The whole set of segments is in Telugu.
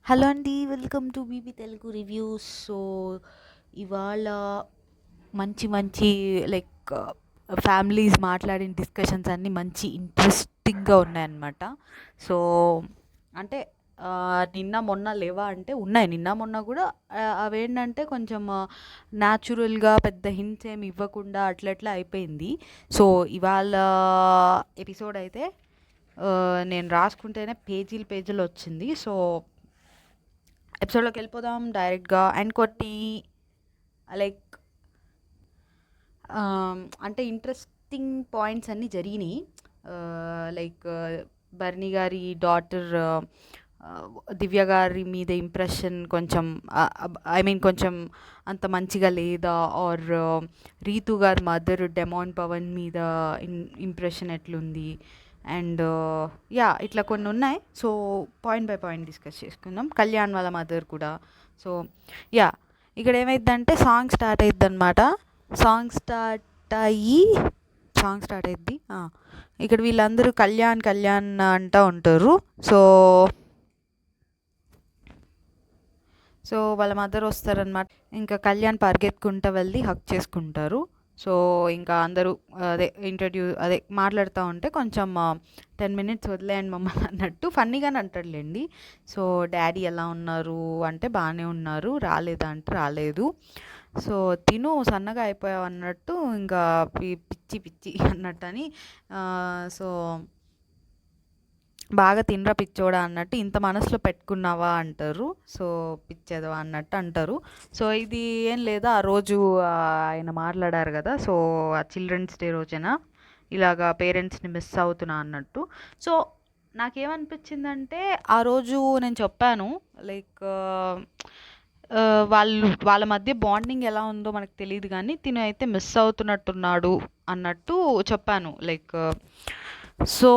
హలో అండి, welcome to BB Telugu reviews. So ఇవాళ మంచి మంచి లైక్ ఫ్యామిలీస్ మాట్లాడిన డిస్కషన్స్ అన్నీ మంచి ఇంట్రెస్టింగ్గా ఉన్నాయన్నమాట. సో అంటే నిన్న మొన్న లేవా అంటే ఉన్నాయి, నిన్న మొన్న కూడా. అవేంటంటే కొంచెం న్యాచురల్గా పెద్ద హింట్స్ ఏమి ఇవ్వకుండా అట్లట్లా అయిపోయింది. సో ఇవాళ ఎపిసోడ్ అయితే నేను రాసుకుంటేనే పేజీలు పేజీలు వచ్చింది. సో ఎపిసోడ్లోకి వెళ్ళిపోదాం డైరెక్ట్గా. అండ్ కొన్ని లైక్ అంటే ఇంట్రెస్టింగ్ పాయింట్స్ అన్నీ జరిగినాయి. లైక్ బర్నీ గారి డాటర్ దివ్య గారి మీద ఇంప్రెషన్ కొంచెం, ఐ మీన్ కొంచెం అంత మంచిగా లేదా, ఆర్ రీతు గారి మదర్ డెమాన్ పవన్ మీద ఇంప్రెషన్ ఎట్లుంది, అండ్ యా ఇట్లా కొన్ని ఉన్నాయి. So point by point discuss చేసుకుందాం. కళ్యాణ్ వాళ్ళ మదర్ కూడా. సో యా ఇక్కడ ఏమైందంటే సాంగ్ స్టార్ట్ అయిద్ది అనమాట. సాంగ్ స్టార్ట్ అయ్యి సాంగ్ స్టార్ట్ అయిద్ది. ఇక్కడ వీళ్ళందరూ కళ్యాణ్ కళ్యాణ్ అంటూ ఉంటారు. సో సో వాళ్ళ మదర్ వస్తారనమాట. ఇంకా కళ్యాణ్ పరిగెత్తుకుంటూ వెళ్ళి హక్ చేసుకుంటారు. సో ఇంకా అందరూ అదే మాట్లాడుతూ ఉంటే కొంచెం 10 minutes వదిలేయండి మమ్మల్ని అన్నట్టు ఫన్నీగానే అంటాడులేండి. సో డాడీ ఎలా ఉన్నారు అంటే బాగానే ఉన్నారు, రాలేదా అంటే రాలేదు. సో తిను సన్నగా అయిపోయావు అన్నట్టు, ఇంకా పిచ్చి పిచ్చి అన్నట్టు అని. సో బాగా తినరా పిచ్చోడా అన్నట్టు, ఇంత మనసులో పెట్టుకున్నావా అంటారు. సో పిచ్చేదవా అన్నట్టు అంటారు. సో ఇది ఏం లేదా, ఆ రోజు ఆయన మాట్లాడారు కదా. సో ఆ చిల్డ్రన్స్ డే రోజున ఇలాగా పేరెంట్స్ని మిస్ అవుతున్నా అన్నట్టు. సో నాకేమనిపించిందంటే ఆ రోజు నేను చెప్పాను లైక్ వాళ్ళ మధ్య బాండింగ్ ఎలా ఉందో మనకు తెలియదు, కానీ తిను అయితే మిస్ అవుతున్నట్టున్నాడు అన్నట్టు చెప్పాను. లైక్ సో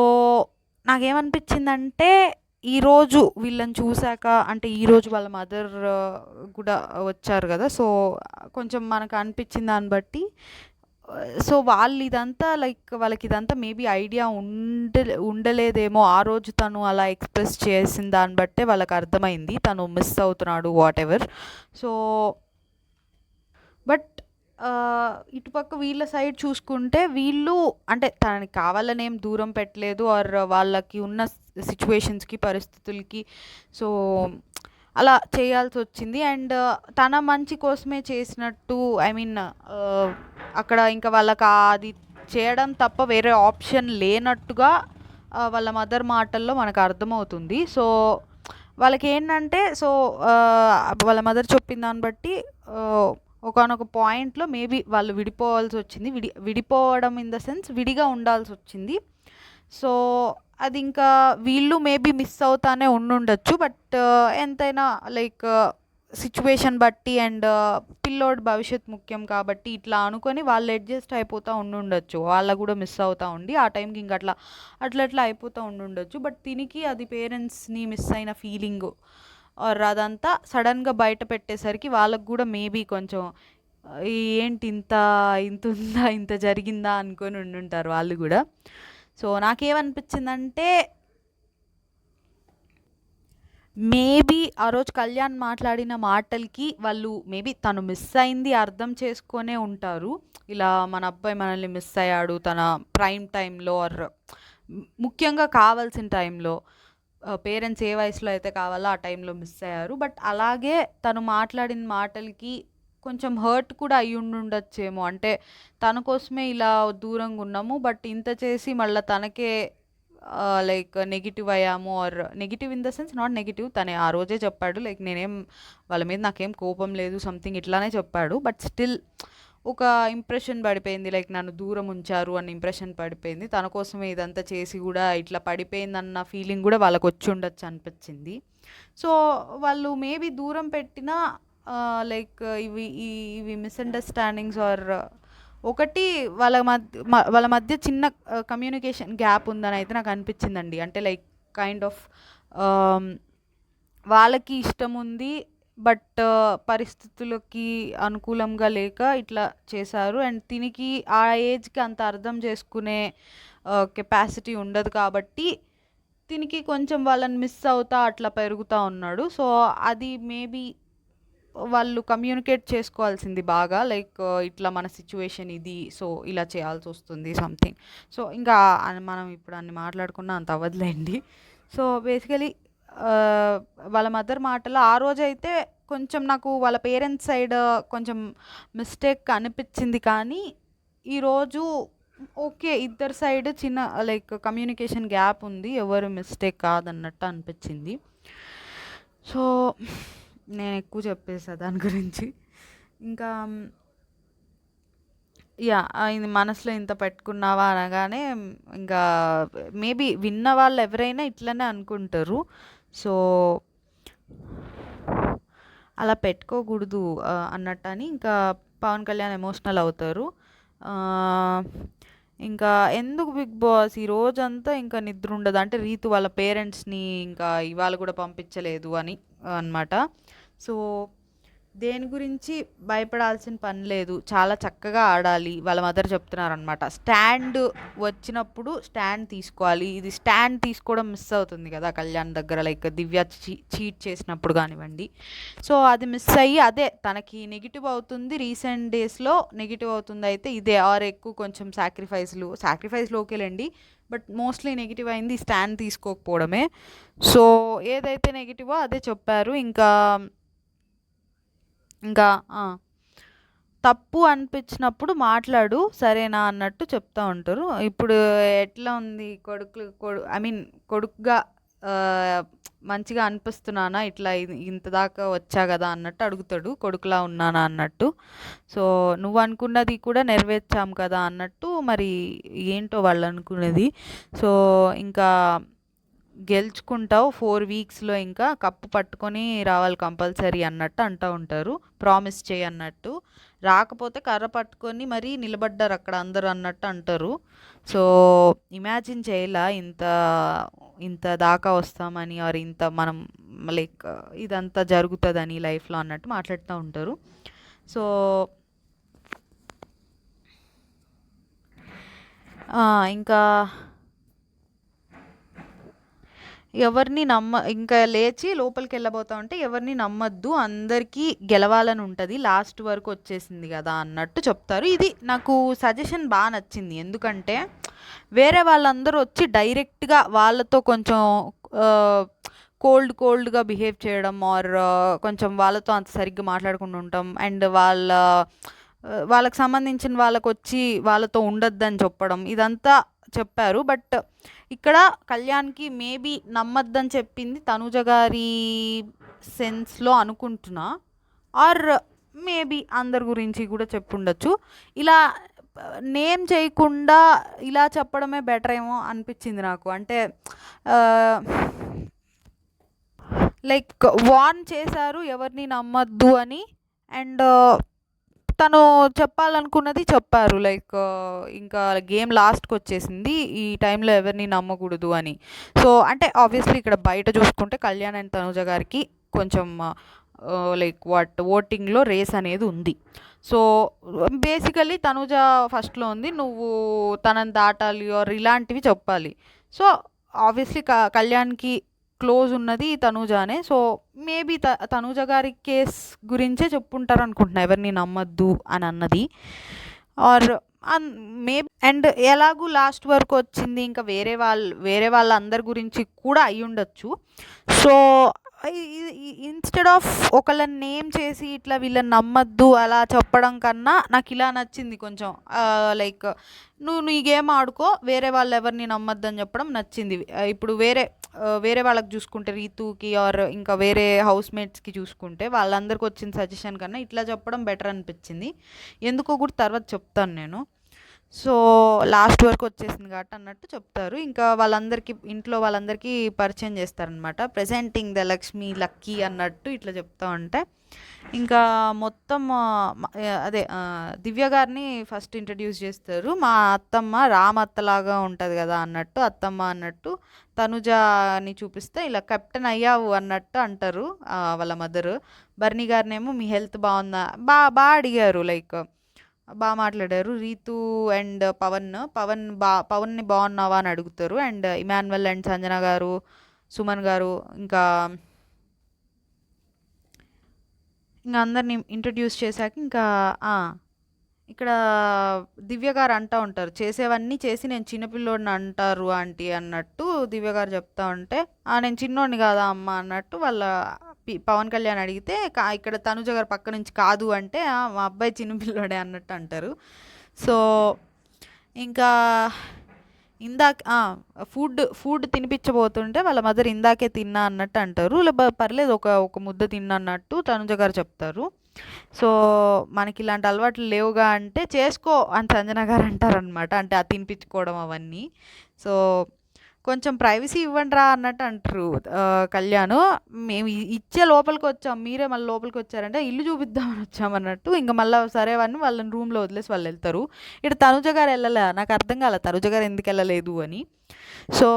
నాకేమనిపించిందంటే ఈరోజు వీళ్ళని చూశాక, అంటే ఈరోజు వాళ్ళ మదర్ కూడా వచ్చారు కదా. సో కొంచెం మనకు అనిపించిన దాన్ని బట్టి, సో వాళ్ళు ఇదంతా లైక్ వాళ్ళకి ఇదంతా మేబీ ఐడియా ఉండలేదేమో. ఆ రోజు తను అలా ఎక్స్ప్రెస్ చేసిన దాన్ని బట్టే వాళ్ళకి అర్థమైంది తను మిస్ అవుతున్నాడు వాట్ ఎవర్. సో బట్ ఇటుపక్క వీళ్ళ సైడ్ చూసుకుంటే వీళ్ళు అంటే తనని కావాలనేం దూరం పెట్టలేదు, ఆర్ వాళ్ళకి ఉన్న సిచ్యువేషన్స్కి పరిస్థితులకి సో అలా చేయాల్సి వచ్చింది. అండ్ తన మంచి కోసమే చేసినట్టు, ఐ మీన్ అక్కడ ఇంకా వాళ్ళకి అది చేయడం తప్ప వేరే ఆప్షన్ లేనట్టుగా వాళ్ళ మదర్ మాటల్లో మనకు అర్థమవుతుంది. సో వాళ్ళకి ఏంటంటే, సో వాళ్ళ మదర్ చెప్పిన దాన్ని బట్టి ఒకానొక పాయింట్లో మేబీ వాళ్ళు విడిపోవాల్సి వచ్చింది. విడిపోవడం ఇన్ ద సెన్స్ విడిగా ఉండాల్సి వచ్చింది. సో అది ఇంకా వీళ్ళు మేబీ మిస్ అవుతానే ఉండుండొచ్చు. బట్ ఎంతైనా లైక్ సిచ్యువేషన్ బట్టి అండ్ పిల్లోడి భవిష్యత్ ముఖ్యం కాబట్టి ఇట్లా అనుకొని వాళ్ళు అడ్జస్ట్ అయిపోతూ ఉండుండొచ్చు. వాళ్ళకు కూడా మిస్ అవుతూ ఉండి ఆ టైంకి ఇంక అట్లా అయిపోతూ ఉండుండొచ్చు. బట్ దీనికి అది పేరెంట్స్ని మిస్ అయిన ఫీలింగ్ ఆర్ అదంతా సడన్గా బయట పెట్టేసరికి వాళ్ళకు కూడా మేబీ కొంచెం ఏంటి ఇంత ఇంత ఉందా, ఇంత జరిగిందా అనుకొని ఉండుంటారు వాళ్ళు కూడా. సో నాకేమనిపించిందంటే మేబీ ఆ రోజు కళ్యాణ్ మాట్లాడిన మాటలకి వాళ్ళు మేబీ తను మిస్ అయింది అర్థం చేసుకొనే ఉంటారు. ఇలా మన అబ్బాయి మనల్ని మిస్ అయ్యాడు తన ప్రైమ్ టైంలో, ఆర్ ముఖ్యంగా కావాల్సిన టైంలో, పేరెంట్స్ ఏ వయసులో అయితే కావాలో ఆ టైంలో మిస్ అయ్యారు. బట్ అలాగే తను మాట్లాడిన మాటలకి కొంచెం హర్ట్ కూడా అయ్యి ఉండొచ్చేమో. అంటే తన కోసమే ఇలా దూరంగా ఉన్నాము, బట్ ఇంత చేసి మళ్ళీ తనకే లైక్ నెగిటివ్ అయ్యాము, or negative in the sense not negative, తనే ఆ రోజే చెప్పాడు లైక్ నేనేం వాళ్ళ మీద నాకేం కోపం లేదు సంథింగ్ ఇట్లానే చెప్పాడు. బట్ స్టిల్ ఒక ఇంప్రెషన్ పడిపోయింది, లైక్ నన్ను దూరం ఉంచారు అన్న ఇంప్రెషన్ పడిపోయింది. తన కోసమే ఇదంతా చేసి కూడా ఇట్లా పడిపోయిందన్న ఫీలింగ్ కూడా వాళ్ళకి వచ్చి ఉండొచ్చు అనిపించింది. సో వాళ్ళు మేబీ దూరం పెట్టిన లైక్ ఇవి మిస్అండర్స్టాండింగ్స్, ఆర్ ఒకటి వాళ్ళ మధ్య చిన్న కమ్యూనికేషన్ గ్యాప్ ఉందని అయితే నాకు అనిపించిందండి. అంటే లైక్ కైండ్ ఆఫ్ వాళ్ళకి ఇష్టం ఉంది, బట్ పరిస్థితులకి అనుకూలంగా లేక ఇట్లా చేశారు. అండ్ దీనికి ఆ ఏజ్కి అంత అర్థం చేసుకునే కెపాసిటీ ఉండదు కాబట్టి తినికి కొంచెం వాళ్ళని మిస్ అవుతా అట్లా పెరుగుతా ఉన్నాడు. సో, అది మేబీ వాళ్ళు కమ్యూనికేట్ చేసుకోవాల్సింది బాగా. లైక్ ఇట్లా మన సిచ్యువేషన్ ఇది. సో, ఇలా చేయాల్సొస్తుంది సంథింగ్. సో, ఇంకా మనం ఇప్పుడు అన్ని మాట్లాడుకున్నా అంత అవ్వదులేండి. సో, బేసికలీ ఆహ్, వాళ్ళ మదర్ మాటలు ఆ రోజైతే కొంచెం నాకు వాళ్ళ పేరెంట్స్ సైడ్ కొంచెం మిస్టేక్ అనిపిచ్చింది. కానీ, ఈరోజు ఓకే. ఇద్దరి సైడ్ చిన్న లైక్ కమ్యూనికేషన్ గ్యాప్ ఉంది. ఎవరు మిస్టేక్ కాదన్నట్టు అనిపిచ్చింది. సో, నేనెక్కువ చెప్పేసా దాని గురించి. ఇంకా యాహ్! ఇది మనసులో ఇంత పెట్టుకున్నావా అనగానే ఇంకా మేబీ విన్న వాళ్ళెవరైనా ఇట్లనే అనుకుంటారు. సో, అలా పెట్టుకోకూడదు అన్నట్టని ఇంకా పవన్ కళ్యాణ్ ఎమోషనల్ అవుతారు. ఆహ్, ఇంకా ఎందుకు బిగ్ బాస్ ఈ రోజంతా ఇంకా నిద్రుండదు. అంటే రీతు వాళ్ళ పేరెంట్స్‌ని ఇంకా ఇవాళ కూడా పంపించలేదు అని అనమాట. సో, దేని గురించి భయపడాల్సిన పని లేదు. చాలా చక్కగా ఆడాలి. వాళ్ళ మదర్ చెప్తున్నారనమాట. స్టాండ్ వచ్చినప్పుడు స్టాండ్ తీసుకోవాలి. ఇది స్టాండ్ తీసుకోవడం మిస్ అవుతుంది కదా కళ్యాణ్ దగ్గర. లైక్ దివ్య చీట్ చేసినప్పుడు కానివ్వండి. సో, అది మిస్ అయ్యి అదే తనకి నెగిటివ్ అవుతుంది. రీసెంట్ డేస్‌లో నెగిటివ్ అవుతుంది అయితే ఇదే ఆర్ ఎక్కువ కొంచెం సాక్రిఫైస్‌లు ఓకేలేండి. బట్ మోస్ట్‌లీ నెగిటివ్ అయింది స్టాండ్ తీసుకోకపోవడమే. సో, ఏదైతే నెగిటివో అదే చెప్పారు. ఇంకా ఆ! తప్పు అనిపించినప్పుడు మాట్లాడు సరేనా అన్నట్టు చెప్తా ఉంటారు. ఇప్పుడు ఎట్లా ఉంది ఐ మీన్ కొడుకుగా మంచిగా అనిపిస్తున్నానా? ఇట్లా ఇంత దాకా వచ్చా గదా అన్నట్టు అడుగుతాడు. కొడుకులా ఉన్నానా అన్నట్టు. సో, నువ్వనుకున్నది కూడా నెరవేర్చాం కదా అన్నట్టు మరి ఏంటో వాళ్ళనుకున్నది. సో, ఇంకా గెలుచుకుంటావు 4 వీక్స్‌లో ఇంకా కప్పు పట్టుకొని రావాలి కంపల్సరీ అన్నట్టు అంటా ఉంటారు. ప్రామిస్ చెయ్యి అన్నట్టు. రాకపోతే కర్ర పట్టుకొని మరీ నిలబడ్డారక్కడ అందరూ అన్నట్టు అంటారు. సో, ఇమాజిన్ చేయలా ఇంత దాకా వస్తామని ఆర్ ఇంత మనం లైక్ ఇదంతా జరుగుతదని లైఫ్‌లో అన్నట్టు మాట్లాడుతా ఉంటారు. సో, ఇంకా ఎవరిని ఇంకా లేచి లోపలికెళ్ళబోతా ఉంటే ఎవరిని నమ్మొద్దు. అందరికీ గెలవాలని ఉంటది. లాస్ట్ వరకు వచ్చేసింది గదా అన్నట్టు చెప్తారు. ఇది నాకు సజెషన్ బా నచ్చింది. ఎందుకంటే వేరే వాళ్ళందరూ వచ్చి డైరెక్ట్‌గా వాళ్ళతో కొంచెం కోల్డ్‌గా బిహేవ్ చేయడం ఆర్ కొంచెం వాళ్ళతో అంత సరిగ్గా మాట్లాడకుండా ఉండటం అండ్ వాళ్ళకి సంబంధించిన వాళ్ళకొచ్చి వాళ్ళతో ఉండొద్దని చెప్పడం ఇదంతా చెప్పారు. బట్ ఇక్కడ కళ్యాణ్‌కి మేబీ నమ్మొద్దని చెప్పింది తనూజ గారి సెన్స్‌లో అనుకుంటున్నా. ఆర్ మేబీ అందరి గురించి కూడా చెప్పుండొచ్చు. ఇలా నేమ్ చేయకుండా ఇలా చెప్పడమే బెటర్ ఏమో అనిపించింది నాకు. అంటే లైక్ వార్న్ చేశారు ఎవరిని నమ్మొద్దు అని. అండ్ తను చెప్పాలనుకున్నది చెప్పారు. లైక్ ఇంకా గేమ్ లాస్ట్‌కొచ్చేసింది. ఈ టైంలో ఎవరిని నమ్మకూడదు అని. సో, అంటే ఆబ్వియస్లీ ఇక్కడ బయట చూసుకుంటే కళ్యాణ్ అండ్ తనూజ గారికి కొంచెం లైక్ ఓటింగ్‌లో రేస్ అనేది ఉంది. సో, బేసికల్లీ తనూజ ఫస్ట్‌లో ఉంది. నువ్వు తనని దాటాలి ఆర్ ఇలాంటివి చెప్పాలి. సో, ఆబ్వియస్లీ కళ్యాణ్‌కి క్లోజ్ ఉన్నది తనూజానే. సో, మేబీ తనూజ గారి కేస్ గురించే చెప్పుంటారనుకుంటున్నా ఎవరిని నమ్మొద్దు అని అన్నది. ఆర్ మేబీ అండ్ ఎలాగూ లాస్ట్ వరకు వచ్చింది. ఇంకా వేరే వాళ్ళందరి గురించి కూడా అయ్యుండొచ్చు. సో, ఇన్‌స్టెడ్ ఆఫ్ ఒకళ్ళని నేమ్ చేసి ఇట్లా వీళ్ళని నమ్మొద్దు అలా చెప్పడం కన్నా నాకిలా నచ్చింది కొంచెం. లైక్ నువ్వు నీ గేమ్ ఆడుకో వేరే వాళ్ళెవరిని నమ్మొద్దని చెప్పడం నచ్చింది. ఇప్పుడు వేరే వాళ్ళకి చూసుకుంటే రీతూకి ఆర్ ఇంకా వేరే హౌస్‌మేట్స్‌కి చూసుకుంటే వాళ్ళందరికి వచ్చిన సజెషన్ కన్నా ఇట్లా చెప్పడం బెటర్ అనిపించింది. ఎందుకో కూడా తర్వాత చెప్తాను నేను. సో, లాస్ట్ వరకు వచ్చేసింది కాబట్టి అన్నట్టు చెప్తారు. ఇంకా ఇంట్లో వాళ్ళందరికీ పరిచయం చేస్తారనమాట. ప్రెజెంటింగ్ ద లక్ష్మి లక్కీ అన్నట్టు ఇట్లా చెప్తా ఉంటే ఇంకా మొత్తం అదే దివ్య గారిని ఫస్ట్ ఇంట్రడ్యూస్ చేస్తారు. మా అత్తమ్మ రామత్తలాగా ఉంటుంది కదా అన్నట్టు అత్తమ్మ అన్నట్టు తనుజని చూపిస్తే ఇలా కెప్టెన్ అయ్యావు అన్నట్టు అంటారు వాళ్ళ మదరు. బర్నీ గారినేమో మీ హెల్త్ బాగుందా బాగా అడిగారు. లైక్ బాగా మాట్లాడారు. రీతు అండ్ పవన్ని బాగున్నావా అని అడుగుతారు. అండ్ ఇమాన్యువల్ అండ్ సంజన గారు, సుమన్ గారు, ఇంకా ఇంకా అందరిని ఇంట్రడ్యూస్ చేశాక ఇంకా ఆ, ఇక్కడ దివ్య గారు అంటూ ఉంటారు, చేసేవన్నీ చేసి నేను చిన్నపిల్లోడిని అంటారు ఆంటీ అన్నట్టు దివ్య గారు చెప్తా ఉంటే, నేను చిన్నోడిని కాదా అమ్మ అన్నట్టు వాళ్ళ పవన్ కళ్యాణ్ అడిగితే, ఇక్కడ తనుజ గారు పక్క నుంచి కాదు అంటే, మా అబ్బాయి చిన్నపిల్లోడే అన్నట్టు అంటారు. సో ఇంకా ఇందాక ఫుడ్ తినిపించబోతుంటే వాళ్ళ మదర్ ఇందాకే తిన్నా అన్నట్టు అంటారు. పర్లేదు ఒక ఒక ముద్ద తిన్నా అన్నట్టు తనుజ గారు చెప్తారు. సో మనకి ఇలాంటి అలవాట్లు లేవుగా అంటే, చేసుకో అని సంజన గారు అంటారనమాట. అంటే అది తినిపించుకోవడం అవన్నీ. సో కొంచెం ప్రైవసీ ఇవ్వండి రా అన్నట్టు అంటారు కళ్యాణ్. మేము ఇచ్చే లోపలికి వచ్చాం, మీరే మళ్ళీ లోపలికి వచ్చారంటే ఇల్లు చూపిద్దామని వచ్చామన్నట్టు. ఇంకా మళ్ళీ సరే అని వాళ్ళని రూమ్లో వదిలేసి వాళ్ళు వెళ్తారు. ఇక్కడ తనుజ గారు వెళ్ళలే, నాకు అర్థం కాలే తనుజ గారు ఎందుకు వెళ్ళలేదు అని. సో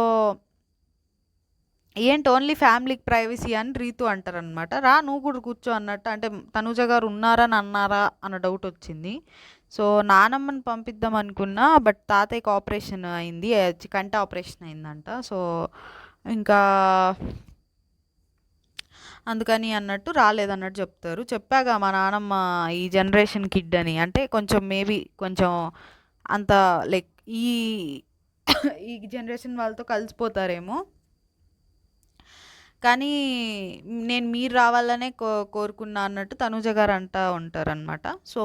ఏంటి ఓన్లీ ఫ్యామిలీకి ప్రైవసీ అని రీతు అంటారనమాట. రా నువ్వు కూడా కూర్చో అన్నట్టు. అంటే తనుజ గారు ఉన్నారని అన్నారా అన్న డౌట్ వచ్చింది. సో నానమ్మని పంపిద్దాం అనుకున్నా, బట్ తాతయ్యకి ఆపరేషన్ అయింది, కంటి ఆపరేషన్ అయిందంట. సో ఇంకా అందుకని అన్నట్టు రాలేదన్నట్టు చెప్తారు. చెప్పాగా మా నానమ్మ ఈ జనరేషన్ కిడ్ అని, అంటే కొంచెం మేబీ కొంచెం అంత లైక్ ఈ ఈ జనరేషన్ వాళ్ళతో కలిసిపోతారేమో. కానీ నేను మీరు రావాలనే కోరుకున్నా అన్నట్టు తనుజ గారు అంటూ ఉంటారనమాట. సో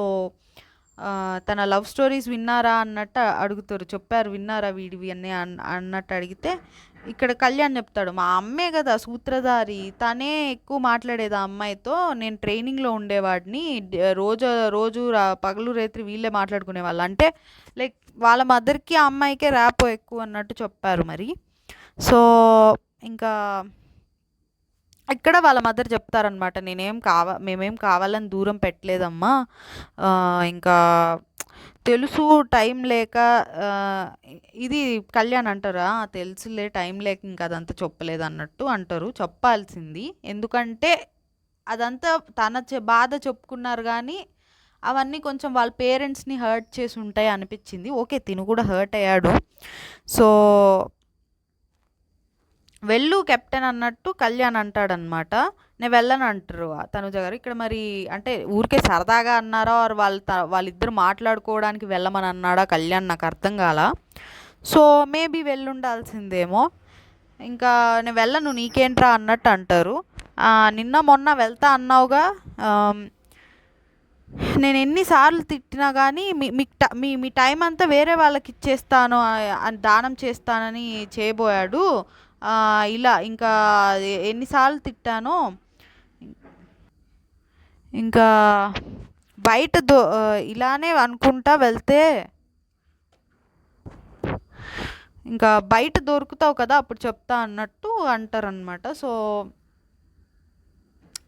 తన లవ్ స్టోరీస్ విన్నారా అన్నట్టు అడుగుతారు. చెప్పారు విన్నారా వీడివి అని అన్నట్టు అడిగితే, ఇక్కడ కళ్యాణ్ చెప్తాడు, మా అమ్మే కదా సూత్రధారి, తనే ఎక్కువ మాట్లాడేది ఆ అమ్మాయితో, నేను ట్రైనింగ్లో ఉండేవాడిని, రోజు రోజు పగలు రేత్రి వీళ్ళే మాట్లాడుకునేవాళ్ళు. అంటే లైక్ వాళ్ళ మదర్కి ఆ అమ్మాయికే ర్యాపో ఎక్కువ అన్నట్టు చెప్పారు మరి. సో ఇంకా ఇక్కడ వాళ్ళ మదర్ చెప్తారనమాట, మేమేం కావాలని దూరం పెట్టలేదమ్మా, ఇంకా తెలుసు టైం లేక, ఇది కళ్యాణ్ అంటారా, తెలుసులే టైం లేక ఇంకా అదంతా చెప్పలేదు అన్నట్టు అంటారు. చెప్పాల్సింది, ఎందుకంటే అదంతా తన బాధ చెప్పుకున్నారు కానీ అవన్నీ కొంచెం వాళ్ళ పేరెంట్స్ని హర్ట్ చేసి ఉంటాయి అనిపించింది. ఓకే తిను కూడా హర్ట్ అయ్యాడు. సో వెళ్ళు కెప్టెన్ అన్నట్టు కళ్యాణ్ అంటాడనమాట. నేను వెళ్ళను అంటారు తనుజ గారు. ఇక్కడ మరి అంటే ఊరికే సరదాగా అన్నారా, ఆర్ వాళ్ళిద్దరు మాట్లాడుకోవడానికి వెళ్ళమని అన్నాడా కళ్యాణ్, నాకు అర్థం కాల. సో మేబీ వెళ్ళుండాల్సిందేమో. ఇంకా నేను వెళ్ళను నీకేంట్రా అన్నట్టు అంటారు. నిన్న మొన్న వెళ్తా అన్నావుగా, నేను ఎన్నిసార్లు తిట్టినా కానీ మీ టైం అంతా వేరే వాళ్ళకి ఇచ్చేస్తాను, దానం చేస్తానని చేయబోయాడు. ఇలా ఇంకా ఎన్నిసార్లు తిట్టానో, ఇంకా బయట ఇలానే అనుకుంటా వెళ్తే ఇంకా బయట దొరుకుతావు కదా అప్పుడు చెప్తా అన్నట్టు అంటారనమాట. సో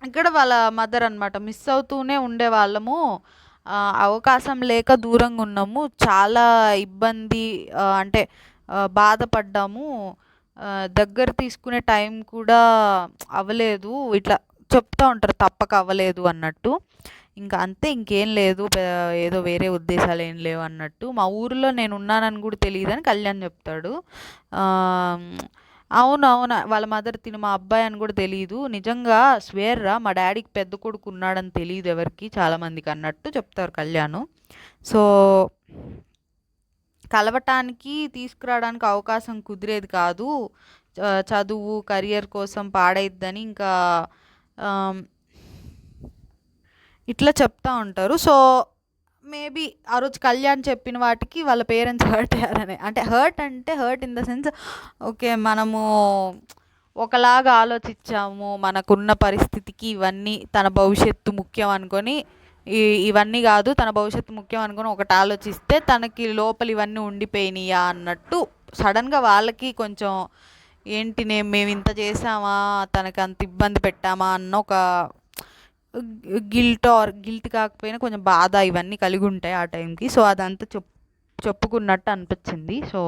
ఇక్కడ వాళ్ళ మదర్ అనమాట, మిస్ అవుతూనే ఉండేవాళ్ళము, అవకాశం లేక దూరంగా ఉన్నాము, చాలా ఇబ్బంది, అంటే బాధపడ్డాము, దగ్గర తీసుకునే టైం కూడా అవ్వలేదు, ఇట్లా చెప్తూ ఉంటారు, తప్పక అవ్వలేదు అన్నట్టు. ఇంకా అంతే, ఇంకేం లేదు, ఏదో వేరే ఉద్దేశాలు ఏం లేవు అన్నట్టు. మా ఊరిలో నేను ఉన్నానని కూడా తెలియదని కళ్యాణ్ చెప్తాడు. అవును వాళ్ళ మదర్ తిను మా అబ్బాయి అని కూడా తెలియదు, నిజంగా స్వేర్రా మా డాడీకి పెద్ద కొడుకు ఉన్నాడని తెలియదు ఎవరికి, చాలామందికి అన్నట్టు చెప్తారు కళ్యాణ్. సో కలవటానికి తీసుకురావడానికి అవకాశం కుదిరేది కాదు, చదువు కెరియర్ కోసం పాడైద్దని ఇంకా ఇట్లా చెప్తా ఉంటారు. సో మేబీ ఆ రోజు కళ్యాణ్ చెప్పిన వాటికి వాళ్ళ పేరెంట్స్ హర్ట్ అయ్యారనే, అంటే hurt in the sense, okay మనము ఒకలాగా ఆలోచించాము, మనకున్న పరిస్థితికి ఇవన్నీ తన భవిష్యత్తు ముఖ్యం అనుకొని, ఇవన్నీ కాదు తన భవిష్యత్తు ముఖ్యం అనుకొని ఒకటి ఆలోచిస్తే తనకి లోపల ఇవన్నీ ఉండిపోయినాయా అన్నట్టు సడన్గా వాళ్ళకి కొంచెం ఏంటి మేము ఇంత చేసామా, తనకి అంత ఇబ్బంది పెట్టామా అన్న ఒక గిల్ట్ కాకపోయినా కొంచెం బాధ ఇవన్నీ కలిగి ఉంటాయి ఆ టైంకి. సో అదంతా చెప్పుకున్నట్టు అనిపించింది. సో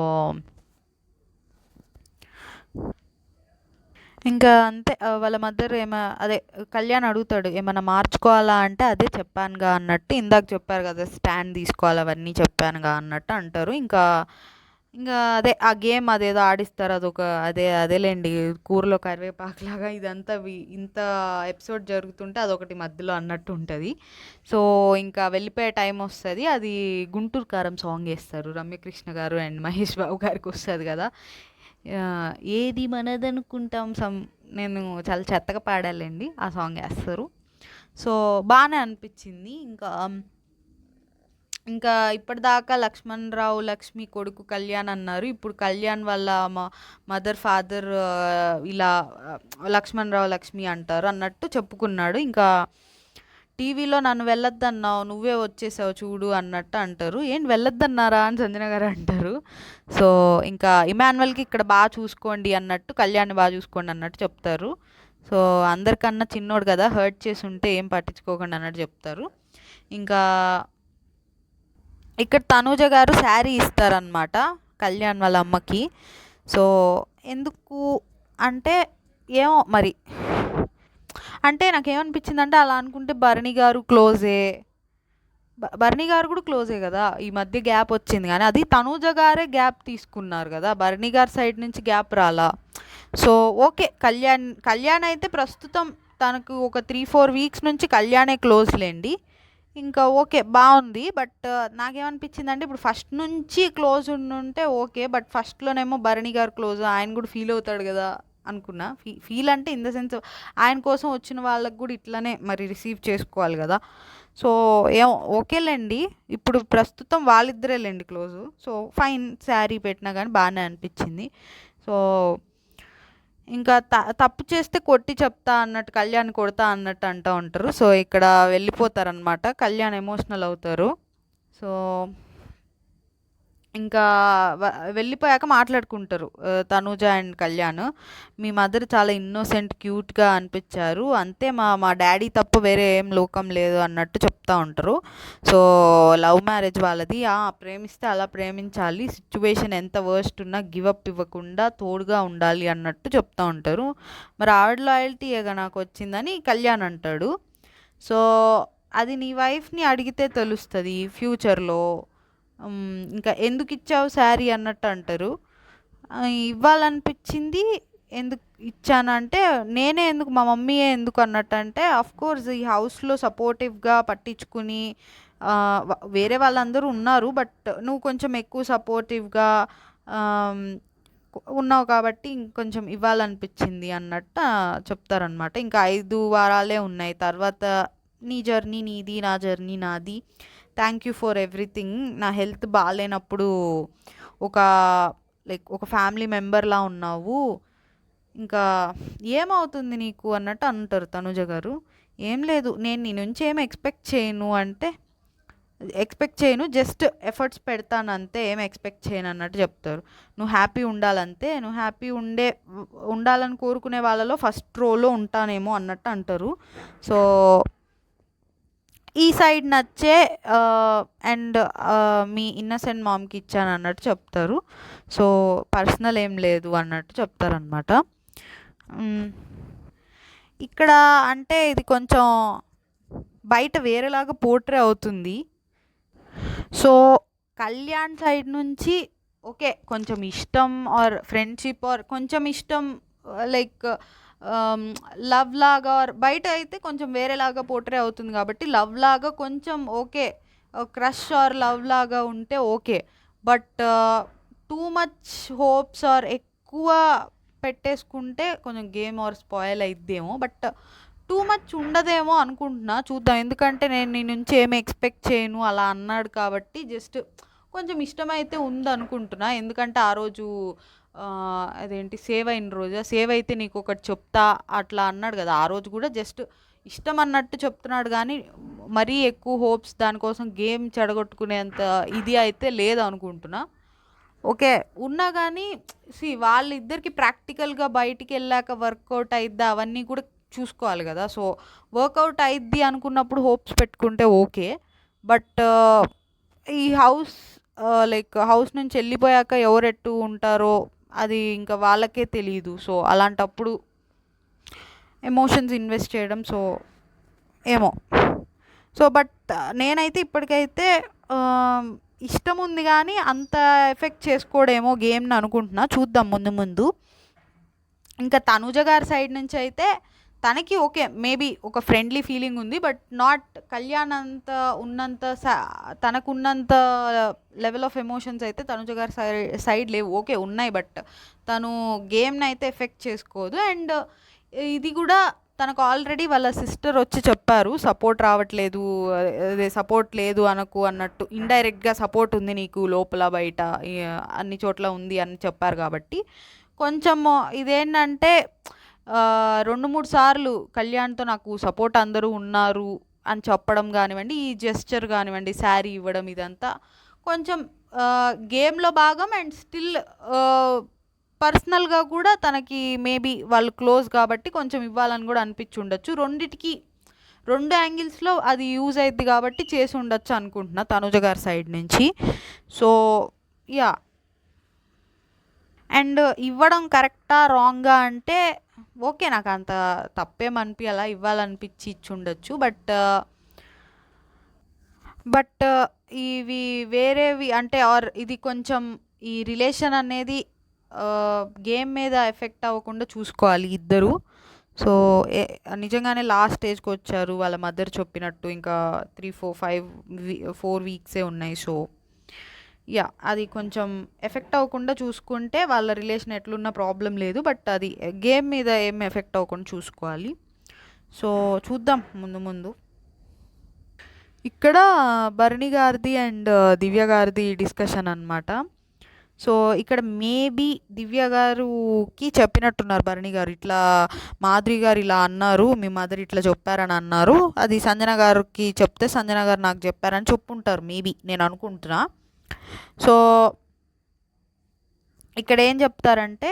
ఇంకా అంతే. వాళ్ళ మదర్ అదే కళ్యాణ్ అడుగుతాడు, "ఏమన్నా మార్చుకోవాలా?" అంటే, "అదే చెప్పానుగా" అన్నట్టు. ఇందాక చెప్పారు కదా స్టాండ్ తీసుకోవాలి అవన్నీ చెప్పానుగా అన్నట్టు అంటారు. ఇంకా అదే ఆ గేమ్ అదేదో ఆడిస్తారు. అదేలేండి, కూరలో కరివేపాకులాగా ఇదంతా ఇంత ఎపిసోడ్ జరుగుతుంటే అదొకటి మధ్యలో అన్నట్టు ఉంటుంది. సో ఇంకా వెళ్ళిపోయే టైం వస్తుంది. అది గుంటూరు కారం సాంగ్ వేస్తారు రమ్యకృష్ణ గారు అండ్ మహేష్ బాబు గారికి వస్తుంది కదా. ఏది మనదనుకుంటాం నేను చాలా చెత్తగా పాడాలండి, ఆ సాంగ్ వేస్తారు. సో బాగానే అనిపించింది. ఇంకా ఇప్పటిదాకా లక్ష్మణ్ రావు లక్ష్మి కొడుకు కళ్యాణ్ అన్నారు. ఇప్పుడు కళ్యాణ్ వాళ్ళ మదర్ ఫాదర్ ఇలా లక్ష్మణ్ రావు లక్ష్మి అంటారు అన్నట్టు చెప్పుకున్నాడు. ఇంకా టీవీలో నన్ను వెళ్ళొద్దన్నావు, నువ్వే వచ్చేసావు చూడు అన్నట్టు అంటారు. ఏంటి వెళ్ళొద్దన్నారా అని సంజన గారు అంటారు. సో ఇంకా ఇమాన్యువల్కి ఇక్కడ బాగా చూసుకోండి అన్నట్టు, కళ్యాణ్ బాగా చూసుకోండి అన్నట్టు చెప్తారు. సో అందరికన్నా చిన్నోడు కదా, హర్ట్ చేసి ఉంటే ఏం పట్టించుకోకండి అన్నట్టు చెప్తారు. ఇంకా ఇక్కడ తనూజ గారు శారీ ఇస్తారనమాట కళ్యాణ్ వాళ్ళ అమ్మకి. సో ఎందుకు అంటే ఏమో మరి, అంటే నాకేమనిపించిందంటే అలా అనుకుంటే భరణి గారు క్లోజే, భరణి గారు కూడా క్లోజే కదా. ఈ మధ్య గ్యాప్ వచ్చింది కానీ అది తనూజ గారే గ్యాప్ తీసుకున్నారు కదా, భరణి గారి సైడ్ నుంచి గ్యాప్ రాలా. సో ఓకే, కళ్యాణ్ అయితే ప్రస్తుతం తనకు ఒక 3-4 వీక్స్ నుంచి కళ్యాణే క్లోజ్ లేండి. ఇంకా ఓకే బాగుంది. బట్ నాకేమనిపించిందంటే ఇప్పుడు ఫస్ట్ నుంచి క్లోజ్ ఉండుంటే okay, but ఫస్ట్లోనేమో Bharani garu close, ఆయన కూడా ఫీల్ అవుతాడు కదా అనుకున్నా. ఫీల్ అంటే ఇన్ ద సెన్స్ ఆయన కోసం వచ్చిన వాళ్ళకు కూడా ఇట్లానే మరి రిసీవ్ చేసుకోవాలి కదా. సో ఓకేలేండి, ఇప్పుడు ప్రస్తుతం వాళ్ళిద్దరేలేండి క్లోజు. సో ఫైన్, శారీ పెట్టినా కానీ బాగానే అనిపించింది. సో ఇంకా తప్పు చేస్తే కొట్టి చెప్తా అన్నట్టు, కళ్యాణ్ కొడతా అన్నట్టు అంటూ ఉంటారు. సో ఇక్కడ వెళ్ళిపోతారనమాట, కళ్యాణ్ ఎమోషనల్ అవుతారు. సో ఇంకా వెళ్ళిపోయాక మాట్లాడుకుంటారు Tanuja and Kalyan. Me mother చాలా ఇన్నోసెంట్ క్యూట్గా అనిపించారు, అంతే, మా డాడీ తప్ప వేరే ఏం లోకం లేదు అన్నట్టు చెప్తా ఉంటారు. సో లవ్ మ్యారేజ్ వాళ్ళది, ప్రేమిస్తే అలా ప్రేమించాలి, సిచ్యువేషన్ ఎంత వర్స్ట్ ఉన్నా గివప్ ఇవ్వకుండా తోడుగా ఉండాలి అన్నట్టు చెప్తా ఉంటారు. మరి ఆవిడ లాయల్టీగా నాకు వచ్చిందని కళ్యాణ్ అంటాడు. సో అది నీ వైఫ్ని అడిగితే తెలుస్తుంది ఫ్యూచర్లో. ఇంకా ఎందుకు ఇచ్చావు శారీ అన్నట్టు అంటారు. ఇవ్వాలనిపించింది, ఎందుకు ఇచ్చానంటే నేనే ఎందుకు, మా మమ్మీయే ఎందుకు అన్నట్టు అంటే, కోర్స్ ఈ హౌస్లో సపోర్టివ్గా పట్టించుకుని వేరే వాళ్ళందరూ ఉన్నారు, బట్ నువ్వు కొంచెం ఎక్కువ సపోర్టివ్గా ఉన్నావు కాబట్టి ఇంకొంచెం ఇవ్వాలనిపించింది అన్నట్టు చెప్తారనమాట. ఇంకా 5 వారాలే ఉన్నాయి, తర్వాత నీ జర్నీ నీది, నా జర్నీ నాది, థ్యాంక్ యూ ఫర్ ఎవ్రీథింగ్. నా హెల్త్ బాగాలేనప్పుడు ఒక ఫ్యామిలీ మెంబర్లా ఉన్నావు, ఇంకా ఏమవుతుంది నీకు అన్నట్టు అంటారు తనుజ గారు. ఏం లేదు, నేను నీ నుంచి ఏం ఎక్స్పెక్ట్ చేయను, జస్ట్ ఎఫర్ట్స్ పెడతాను అంతే, ఏం ఎక్స్పెక్ట్ చేయను అన్నట్టు చెప్తారు. నువ్వు హ్యాపీ ఉండాలంతే, నువ్వు హ్యాపీ ఉండాలని కోరుకునే వాళ్ళలో ఫస్ట్ రోలో ఉంటానేమో అన్నట్టు అంటారు. సో ఈ సైడ్ నచ్చే అండ్ మీ ఇన్నసెంట్ మామ్కి ఇచ్చాను అన్నట్టు చెప్తారు. సో పర్సనల్ ఏం లేదు అన్నట్టు చెప్తారనమాట. ఇక్కడ అంటే ఇది కొంచెం బయట వేరేలాగా పోర్ట్రే అవుతుంది. సో కళ్యాణ్ సైడ్ నుంచి ఓకే, కొంచెం ఇష్టం ఆర్ ఫ్రెండ్షిప్ ఆర్ కొంచెం ఇష్టం, లైక్ లవ్ లాగా, బయట అయితే కొంచెం వేరేలాగా పోర్ట్రే అవుతుంది కాబట్టి లవ్ లాగా కొంచెం ఓకే, క్రష్ ఆర్ లవ్ లాగా ఉంటే okay. But too much hopes or ఎక్కువ పెట్టేసుకుంటే కొంచెం గేమ్ ఆర్ స్పాయిల్ అయిద్దేమో, బట్ టూ మచ్ ఉండదేమో అనుకుంటున్నా, చూద్దాం. ఎందుకంటే నేను నీ నుంచి ఏమి ఎక్స్పెక్ట్ చేయను అలా అన్నాడు కాబట్టి జస్ట్ కొంచెం ఇష్టమైతే ఉందనుకుంటున్నా. ఎందుకంటే ఆ రోజు అదేంటి సేవ్ అయిన రోజు, సేవ్ అయితే నీకు ఒకటి చెప్తా అట్లా అన్నాడు కదా, ఆ రోజు కూడా జస్ట్ ఇష్టం అన్నట్టు చెప్తున్నాడు కానీ మరీ ఎక్కువ హోప్స్ దానికోసం గేమ్ చెడగొట్టుకునేంత ఇది అయితే లేదు అనుకుంటున్నా. ఓకే ఉన్నా కానీ వాళ్ళిద్దరికి ప్రాక్టికల్గా బయటికి వెళ్ళాక వర్కౌట్ అయిద్దా అవన్నీ కూడా చూసుకోవాలి కదా. సో వర్కౌట్ అయిద్ది అనుకున్నప్పుడు హోప్స్ పెట్టుకుంటే ఓకే, బట్ ఈ హౌస్ నుంచి వెళ్ళిపోయాక ఎవరెట్టు ఉంటారో అది ఇంకా వాళ్ళకే తెలియదు. సో అలాంటప్పుడు ఎమోషన్స్ ఇన్వెస్ట్ చేయడం. సో ఏమో. సో బట్ నేనైతే ఇప్పటికైతే ఇష్టం ఉంది కానీ అంత ఎఫెక్ట్ చేసుకోడేమో గేమ్ని అనుకుంటున్నా. చూద్దాం ముందు ముందు. ఇంకా తనుజ గారి సైడ్ నుంచి అయితే తనకి ఓకే మేబీ ఒక ఫ్రెండ్లీ ఫీలింగ్ ఉంది, బట్ నాట్ కళ్యాణ్ అంత ఉన్నంత తనకున్నంత లెవెల్ ఆఫ్ ఎమోషన్స్ అయితే తనుజ గారి సైడ్ లేవు. ఓకే ఉన్నాయి, బట్ తను గేమ్ని అయితే ఎఫెక్ట్ చేసుకోదు. అండ్ ఇది కూడా తనకు ఆల్రెడీ వాళ్ళ సిస్టర్ వచ్చి చెప్పారు, సపోర్ట్ రావట్లేదు, అదే సపోర్ట్ లేదు అనకు అన్నట్టు, ఇండైరెక్ట్గా సపోర్ట్ ఉంది నీకు లోపల బయట అన్ని చోట్ల ఉంది అని చెప్పారు. కాబట్టి కొంచెం ఇదేంటంటే 2-3 సార్లు కళ్యాణ్తో నాకు సపోర్ట్ అందరూ ఉన్నారు అని చెప్పడం కానివ్వండి, ఈ జెస్చర్ కానివ్వండి, శారీ ఇవ్వడం, ఇదంతా కొంచెం గేమ్లో భాగం. అండ్ స్టిల్ పర్సనల్గా కూడా తనకి మేబీ వాళ్ళు క్లోజ్ కాబట్టి కొంచెం ఇవ్వాలని కూడా అనిపించి ఉండొచ్చు. రెండిటికి 2 యాంగిల్స్లో అది యూజ్ అవుతుంది కాబట్టి చేసి ఉండొచ్చు అనుకుంటున్నా తనుజ గారి సైడ్ నుంచి. So yeah. అండ్ ఇవ్వడం కరెక్టా రాంగా అంటే ఓకే, నాకు అంత తప్పేమనిపించాలా, ఇవ్వాలనిపించి ఇచ్చి ఉండొచ్చు. బట్ ఇవి వేరేవి అంటే ఇది కొంచెం ఈ రిలేషన్ అనేది గేమ్ మీద ఎఫెక్ట్ అవ్వకుండా చూసుకోవాలి ఇద్దరు. సో నిజంగానే లాస్ట్ స్టేజ్కి వచ్చారు, వాళ్ళ మదర్ చెప్పినట్టు ఇంకా 4 వీక్సే ఉన్నాయి. సో యా, అది కొంచెం ఎఫెక్ట్ అవ్వకుండా చూసుకుంటే వాళ్ళ రిలేషన్ ఎట్లున్న ప్రాబ్లం లేదు, బట్ అది గేమ్ మీద ఏం ఎఫెక్ట్ అవ్వకుండా చూసుకోవాలి. సో చూద్దాం ముందు ముందు. ఇక్కడ భరణి గారిది అండ్ దివ్య గారిది డిస్కషన్ అనమాట. సో ఇక్కడ మేబీ దివ్య గారుకి చెప్పినట్టున్నారు భరణి గారు, ఇట్లా మాధురి గారు ఇలా అన్నారు, మీ మదర్ ఇట్లా చెప్పారని అన్నారు, అది సంజన గారికి చెప్తే సంజన గారు నాకు చెప్పారని చెప్పుంటారు మేబీ, నేను అనుకుంటున్నా. సో ఇక్కడ ఏం చెప్తారంటే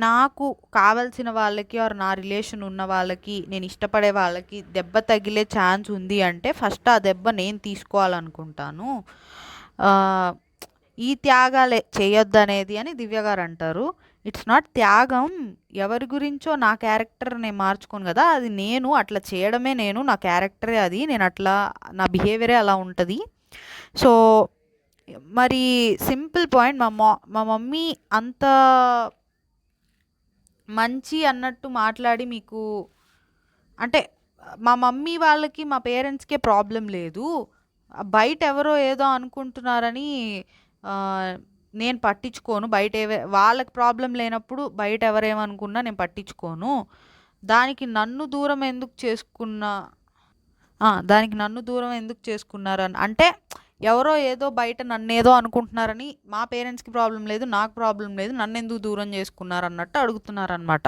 నాకు కావాల్సిన వాళ్ళకి ఆర్ నా రిలేషన్ ఉన్న వాళ్ళకి, నేను ఇష్టపడే వాళ్ళకి దెబ్బ తగిలే ఛాన్స్ ఉంది అంటే ఫస్ట్ ఆ దెబ్బ నేను తీసుకోవాలనుకుంటాను, ఈ త్యాగాలే చేయొద్దనేది అని దివ్య గారు అంటారు. ఇట్స్ నాట్ త్యాగం, ఎవరి గురించో నా క్యారెక్టర్ నేను మార్చుకోను కదా, అది నేను అట్లా చేయడమే, నేను నా క్యారెక్టరే అది, నేను అట్లా నా బిహేవియరే అలా ఉంటుంది. సో మరి సింపుల్ పాయింట్, మా మమ్మీ అంత మంచి అన్నట్టు మాట్లాడి మీకు అంటే మా మమ్మీ వాళ్ళకి మా పేరెంట్స్కే ప్రాబ్లం లేదు, బయట ఎవరో ఏదో అనుకుంటున్నారని నేను పట్టించుకోను, బయట వాళ్ళకి ప్రాబ్లం లేనప్పుడు బయట ఎవరేమనుకున్నా నేను పట్టించుకోను, దానికి నన్ను దూరం ఎందుకు చేసుకున్నారని అంటే ఎవరో ఏదో బయట నన్ను ఏదో అనుకుంటున్నారని మా పేరెంట్స్కి ప్రాబ్లం లేదు, నాకు ప్రాబ్లం లేదు, నన్ను ఎందుకు దూరం చేసుకున్నారు అన్నట్టు అడుగుతున్నారనమాట.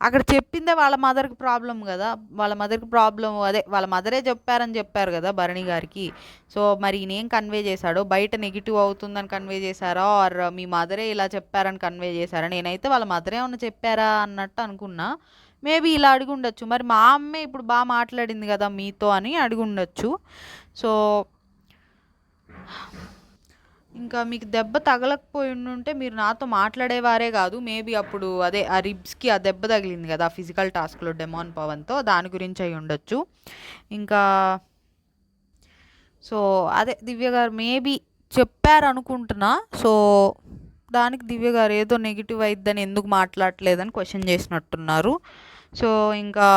అక్కడ చెప్పిందే వాళ్ళ మదర్కి ప్రాబ్లం కదా, వాళ్ళ మదర్కి ప్రాబ్లం అదే వాళ్ళ మదరే చెప్పారని చెప్పారు కదా భరణి గారికి. సో మరి ఈయనేం కన్వే చేశాడో, బయట నెగిటివ్ అవుతుందని కన్వే చేశారా ఆర్ మీ మదరే ఇలా చెప్పారని కన్వే చేశారా, నేనైతే వాళ్ళ మదరే ఏమన్నా చెప్పారా అన్నట్టు అనుకున్నా. మేబీ ఇలా అడిగి ఉండొచ్చు, మరి మా అమ్మే ఇప్పుడు బాగా మాట్లాడింది కదా మీతో అని అడిగి ఉండొచ్చు. సో ఇంకా మీకు దెబ్బ తగలకపోయి ఉంటే మీరు నాతో మాట్లాడేవారే కాదు, మేబీ అప్పుడు అదే ఆ రిబ్స్కి ఆ దెబ్బ తగిలింది కదా ఫిజికల్ టాస్క్లో డెమాన్ పవన్తో, దాని గురించి అయి ఉండొచ్చు. ఇంకా సో అదే దివ్య గారు మేబీ చెప్పారనుకుంటున్నా. సో దానికి దివ్య గారు ఏదో నెగిటివ్ అయిద్దని ఎందుకు మాట్లాడలేదని క్వశ్చన్ చేసినట్టున్నారు. సో ఇంకా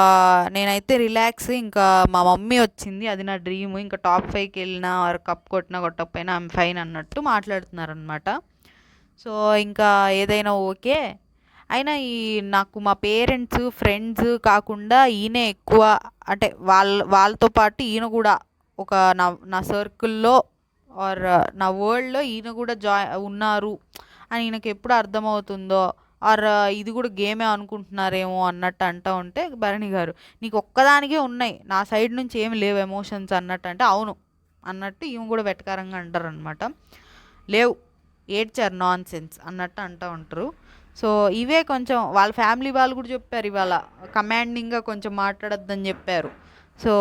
నేనైతే రిలాక్స్, ఇంకా మా మమ్మీ వచ్చింది అది నా డ్రీమ్, ఇంకా టాప్ 5కి వెళ్ళినా ఆర్ కప్ కొట్టినా కొట్టకపోయినా ఐఎమ్ ఫైన్ అన్నట్టు మాట్లాడుతున్నారనమాట. సో ఇంకా ఏదైనా ఓకే అయినా నాకు మా పేరెంట్స్ ఫ్రెండ్స్ కాకుండా ఈయనే ఎక్కువ, అంటే వాళ్ళతో పాటు ఈయన కూడా ఒక నా సర్కిల్లో ఆర్ నా వరల్డ్లో ఈయన కూడా ఉన్నారు అని ఈయనకి ఎప్పుడు అర్థమవుతుందో ఆర్ ఇది కూడా గేమే అనుకుంటున్నారేమో అన్నట్టు అంటూ ఉంటే భరణి గారు నీకు ఒక్కదానికే ఉన్నాయి, నా సైడ్ నుంచి ఏమి లేవు ఎమోషన్స్ అన్నట్టు అంటే అవును అన్నట్టు ఈమె కూడా వెటకారంగా అంటారు అనమాట. లేవు, ఏడ్చారు నాన్ సెన్స్ అన్నట్టు అంటూ ఉంటారు. సో ఇవే కొంచెం వాళ్ళ ఫ్యామిలీ వాళ్ళు కూడా చెప్పారు, ఇవాళ కమాండింగ్గా కొంచెం మాట్లాడొద్దని చెప్పారు. సో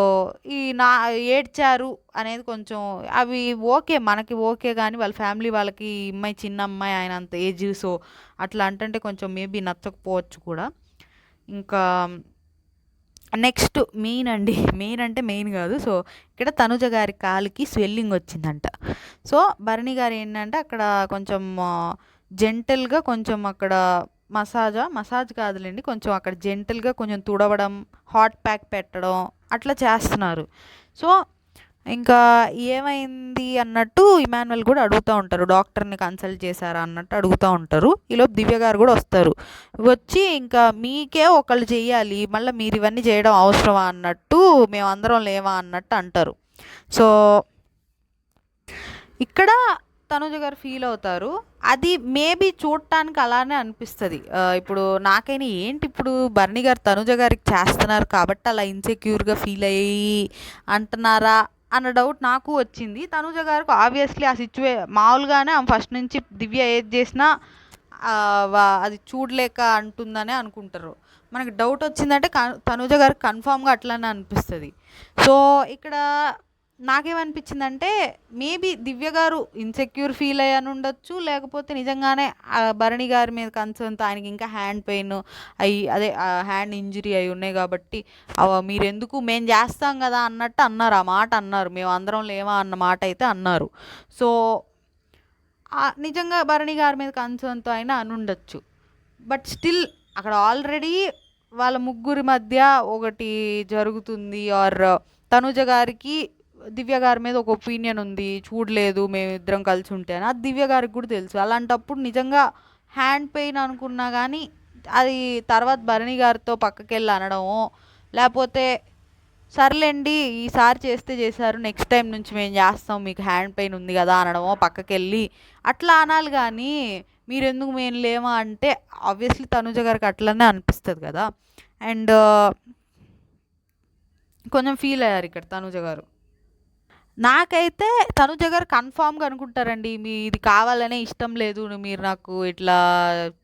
ఏడ్చారు అనేది కొంచెం అవి ఓకే, మనకి ఓకే, కానీ వాళ్ళ ఫ్యామిలీ వాళ్ళకి అమ్మాయి చిన్న అమ్మాయి, ఆయన అంత ఏజ్, సో అట్లా అంటే కొంచెం మేబీ నచ్చకపోవచ్చు కూడా. ఇంకా నెక్స్ట్ మెయిన్ అండి. మెయిన్ అంటే మెయిన్ కాదు. సో ఇక్కడ తనుజ గారి కాలికి స్వెల్లింగ్ వచ్చిందంట. సో భరణి గారు ఏంటంటే అక్కడ కొంచెం జెంటల్గా కొంచెం అక్కడ మసాజ్ కాదులేండి, కొంచెం అక్కడ జెంటల్గా కొంచెం తుడవడం, హాట్ ప్యాక్ పెట్టడం అట్లా చేస్తున్నారు. సో ఇంకా ఏమైంది అన్నట్టు ఇమాన్యుయల్ కూడా అడుగుతూ ఉంటారు, డాక్టర్ని కన్సల్ట్ చేశారా అన్నట్టు అడుగుతూ ఉంటారు. ఈలోపు దివ్య గారు కూడా వస్తారు. వచ్చి ఇంకా మీకే ఒకళ్ళు చెయ్యాలి, మళ్ళీ మీరు ఇవన్నీ చేయడం అవసరమా అన్నట్టు, మేమందరం లేవా అన్నట్టు అంటారు. సో ఇక్కడ తనుజ గారు ఫీల్ అవుతారు. అది మేబీ చూడటానికి అలానే అనిపిస్తుంది. ఇప్పుడు నాకైనా ఏంటి ఇప్పుడు భరణి గారు తనుజ గారికి చేస్తున్నారు కాబట్టి అలా ఇన్సెక్యూర్గా ఫీల్ అయ్యి అంటున్నారా అన్న డౌట్ నాకు వచ్చింది. తనుజ గారికి ఆబ్వియస్లీ ఆ మామూలుగానే ఆమె ఫస్ట్ నుంచి దివ్య ఏది చేసినా అది చూడలేక అంటుందనే అనుకుంటారు. మనకి డౌట్ వచ్చిందంటే తనుజ గారికి కన్ఫామ్గా అట్లానే అనిపిస్తుంది. సో ఇక్కడ నాకేమనిపించిందంటే మేబీ దివ్య గారు ఇన్సెక్యూర్ ఫీల్ అయ్యాను ఉండొచ్చు, లేకపోతే నిజంగానే భరణి గారి మీద కన్సర్న్తో ఆయనకి ఇంకా హ్యాండ్ పెయిన్ అదే హ్యాండ్ ఇంజరీ అయి ఉన్నాయి కాబట్టి మీరెందుకు మేము చేస్తాం కదా అన్నట్టు అన్నారు. ఆ మాట అన్నారు, మేము అందరం లేవా అన్న మాట అయితే అన్నారు. సో నిజంగా భరణి గారి మీద కన్సర్న్తో అయినా అనుండొచ్చు. బట్ స్టిల్ అక్కడ ఆల్రెడీ వాళ్ళ ముగ్గురి మధ్య ఒకటి జరుగుతుంది. ఆర్ తనుజ గారికి దివ్య గారి మీద ఒక ఒపీనియన్ ఉంది, చూడలేదు మేమిద్దరం కలిసి ఉంటే అని. అది దివ్య గారికి కూడా తెలుసు. అలాంటప్పుడు నిజంగా హ్యాండ్ పెయిన్ అనుకున్నా కానీ అది తర్వాత భరణి గారితో పక్కకి వెళ్ళి అనడమో, లేకపోతే సర్లేండి ఈసారి చేస్తే చేశారు, నెక్స్ట్ టైం నుంచి మేము చేస్తాం, మీకు హ్యాండ్ పెయిన్ ఉంది కదా అనడమో పక్కకి వెళ్ళి అట్లా అనాలి. కానీ మీరెందుకు మేము లేమా అంటే ఆబ్వియస్లీ తనుజ గారికి అట్లనే అనిపిస్తుంది కదా. అండ్ కొంచెం ఫీల్ అయ్యారు ఇక్కడ తనుజ గారు. నాకైతే తనుజ గారు కన్ఫామ్గా అనుకుంటారండి, మీ ఇది కావాలనే ఇష్టం లేదు మీరు నాకు ఇట్లా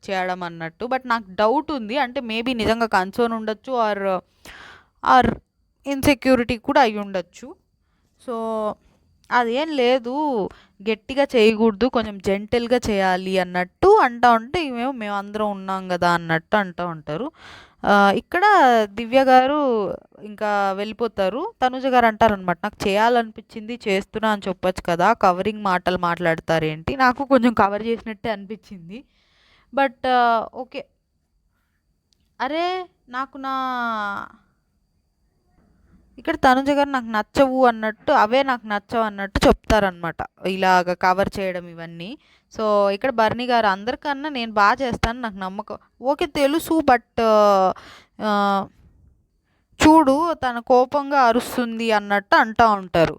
చేయడం అన్నట్టు. బట్ నాకు డౌట్ ఉంది, అంటే మేబీ నిజంగా కన్సర్న్ ఉండొచ్చు, ఆర్ ఇన్సెక్యూరిటీ కూడా అయి ఉండొచ్చు. సో అదేం లేదు, గట్టిగా చేయకూడదు, కొంచెం జెంటల్గా చేయాలి అన్నట్టు అంటూ ఉంటే మేము అందరం ఉన్నాం కదా అన్నట్టు అంటూ ఉంటారు. ఇక్కడ దివ్య గారు ఇంకా వెళ్ళిపోతారు. తనుజ గారు అంటారనమాట, నాకు చేయాలనిపించింది చేస్తున్నా అని చెప్పొచ్చు కదా, కవరింగ్ మాటలు మాట్లాడతారేంటి. నాకు కొంచెం కవర్ చేసినట్టే అనిపించింది. బట్ ఓకే, అరే నాకు ఇక్కడ తనుజ గారు నాకు నచ్చవు అన్నట్టు, అవే నాకు నచ్చవు అన్నట్టు చెప్తారనమాట, ఇలాగ కవర్ చేయడం ఇవన్నీ. సో ఇక్కడ భరణి గారు అందరికన్నా నేను బాగా చేస్తాను, నాకు నమ్మకం ఓకే తెలుసు, బట్ చూడు తన కోపంగా అరుస్తుంది అన్నట్టు అంటూ ఉంటారు.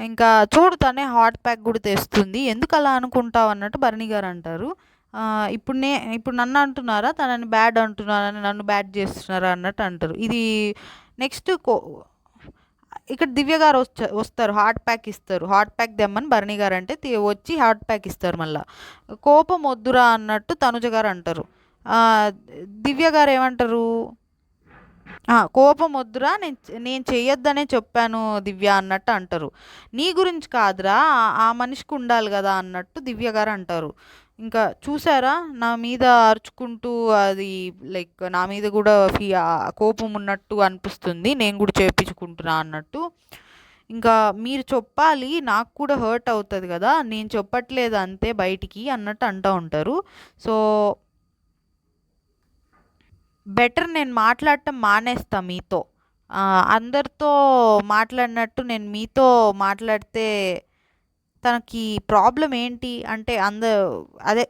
ఇంకా చూడు తనే హాట్ ప్యాక్ కూడా తెస్తుంది, ఎందుకు అలా అనుకుంటావు అన్నట్టు భరణి గారు అంటారు. ఇప్పుడు నన్ను అంటున్నారా, తనని బ్యాడ్ అంటున్నారని, నన్ను బ్యాడ్ చేస్తున్నారా అన్నట్టు అంటారు. ఇది నెక్స్ట్ ఇక్కడ దివ్య గారు వస్తారు, హాట్ ప్యాక్ ఇస్తారు. హాట్ ప్యాక్ తెమ్మని భరణి గారు అంటే వచ్చి హాట్ ప్యాక్ ఇస్తారు. మళ్ళీ కోపం వద్దురా అన్నట్టు తనుజ గారు అంటారు. దివ్య గారు ఏమంటారు, కోపం వద్దురా, నేను చెయ్యొద్దనే చెప్పాను దివ్య అన్నట్టు అంటారు. నీ గురించి కాదురా, ఆ మనిషికి ఉండాలి కదా అన్నట్టు దివ్య గారు అంటారు. ఇంకా చూసారా నా మీద అరుచుకుంటూ, అది లైక్ నా మీద కూడా కోపం ఉన్నట్టు అనిపిస్తుంది, నేను కూడా చేయించుకుంటున్నా అన్నట్టు. ఇంకా మీరు చెప్పాలి, నాకు కూడా హర్ట్ అవుతుంది కదా, నేను చెప్పట్లేదు అంతే బయటికి అన్నట్టు అంటూ ఉంటారు. సో బెటర్ నేను మాట్లాడటం మానేస్తా మీతో, అందరితో మాట్లాడినట్టు నేను మీతో మాట్లాడితే తనకి ప్రాబ్లం ఏంటి అంటే అదే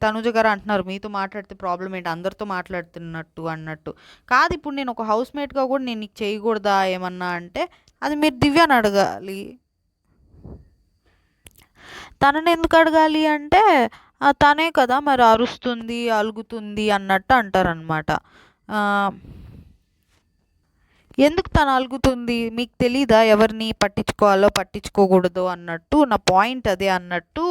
తనుజ గారు అంటున్నారు, మీతో మాట్లాడితే ప్రాబ్లం ఏంటి, అందరితో మాట్లాడుతున్నట్టు అన్నట్టు. కాదు, ఇప్పుడు నేను ఒక హౌస్ మేట్గా కూడా నేను నీకు చేయకూడదా ఏమన్నా అంటే అది మీరు దివ్యాని అడగాలి. తనని ఎందుకు అడగాలి అంటే తనే కదా మరి అరుస్తుంది అలుగుతుంది అన్నట్టు అంటారనమాట. ఎందుకు తను అలుగుతుంది, మీకు తెలీదా ఎవరిని పట్టించుకోవాలో పట్టించుకోకూడదో అన్నట్టు, నా పాయింట్ అదే అన్నట్టు.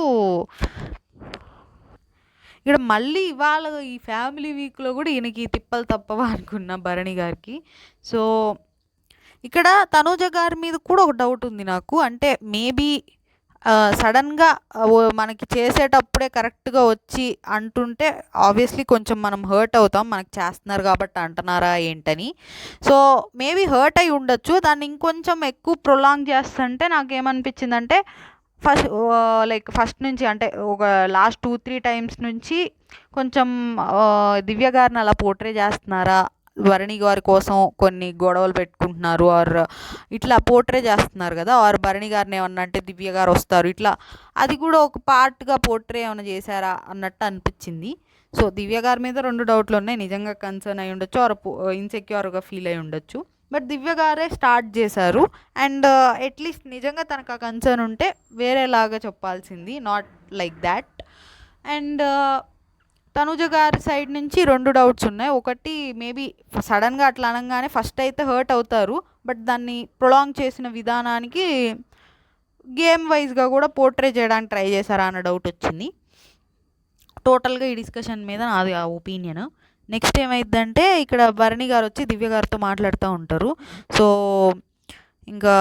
ఇక్కడ మళ్ళీ ఇవాళ ఈ ఫ్యామిలీ వీక్లో కూడా ఈయనకి తిప్పలు తప్పవా అనుకున్నా భరణి గారికి. సో ఇక్కడ తనుజ గారి మీద కూడా ఒక డౌట్ ఉంది నాకు, అంటే మేబీ సడన్‌గా మనకి చేసేటప్పుడే కరెక్ట్‌గా వచ్చి అంటుంటే ఆబ్వియస్‌లీ కొంచెం మనం హర్ట్ అవుతాం. మనకు చేస్తున్నారు కాబట్టి అంటున్నారా ఏంటని. సో, మేబీ హర్ట్ అయ్యి ఉండొచ్చు. దాన్ని ఇంకొంచెం ఎక్కువ ప్రొలాంగ్ చేస్తుంటే నాకేమనిపించిందంటే లైక్ ఫస్ట్ నుంచి అంటే ఒక లాస్ట్ 2, 3 టైమ్స్ నుంచి కొంచెం దివ్య గారిని అలా పోర్ట్రే చేస్తున్నారా? భరణి గారి కోసం కొన్ని గొడవలు పెట్టుకుంటున్నారు ఇట్లా పోర్ట్రే చేస్తున్నారు కదా! భరణి గారిని ఏమన్నా అంటే దివ్య గారు వస్తారు. ఇట్లా అది కూడా ఒక పార్ట్‌గా పోర్ట్రే ఏమైనా చేశారా అన్నట్టు అనిపించింది. సో, దివ్య గారి మీద 2 డౌట్లున్నాయి. నిజంగా కన్సర్న్ అయ్యి ఉండొచ్చు ఇన్‌సెక్యూర్‌గా ఫీల్ అయ్యి ఉండొచ్చు. బట్ దివ్య గారే స్టార్ట్ చేశారు. అండ్ అట్‌లీస్ట్ నిజంగా తనకు ఆ కన్సర్న్ ఉంటే వేరేలాగా చెప్పాల్సింది. Not like that. And Tanuja గారి సైడ్ నుంచి 2 డౌట్స్ ఉన్నాయి. ఒకటి మేబీ సడన్‌గా అట్లా అనంగానే ఫస్ట్ అయితే హర్ట్ అవుతారు. బట్ దాన్ని ప్రొలాంగ్ చేసిన విధానానికి గేమ్ వైజ్‌గా కూడా పోర్ట్రే చేయడానికి ట్రై చేశారా అన్న డౌట్ వచ్చింది. టోటల్‌గా ఈ డిస్కషన్ మీద నాది ఆ ఒపీనియన్. నెక్స్ట్ ఏమైద్దంటే ఇక్కడ భరణి గారు వచ్చి దివ్య గారితో మాట్లాడుతూ ఉంటారు. సో, ఇంకా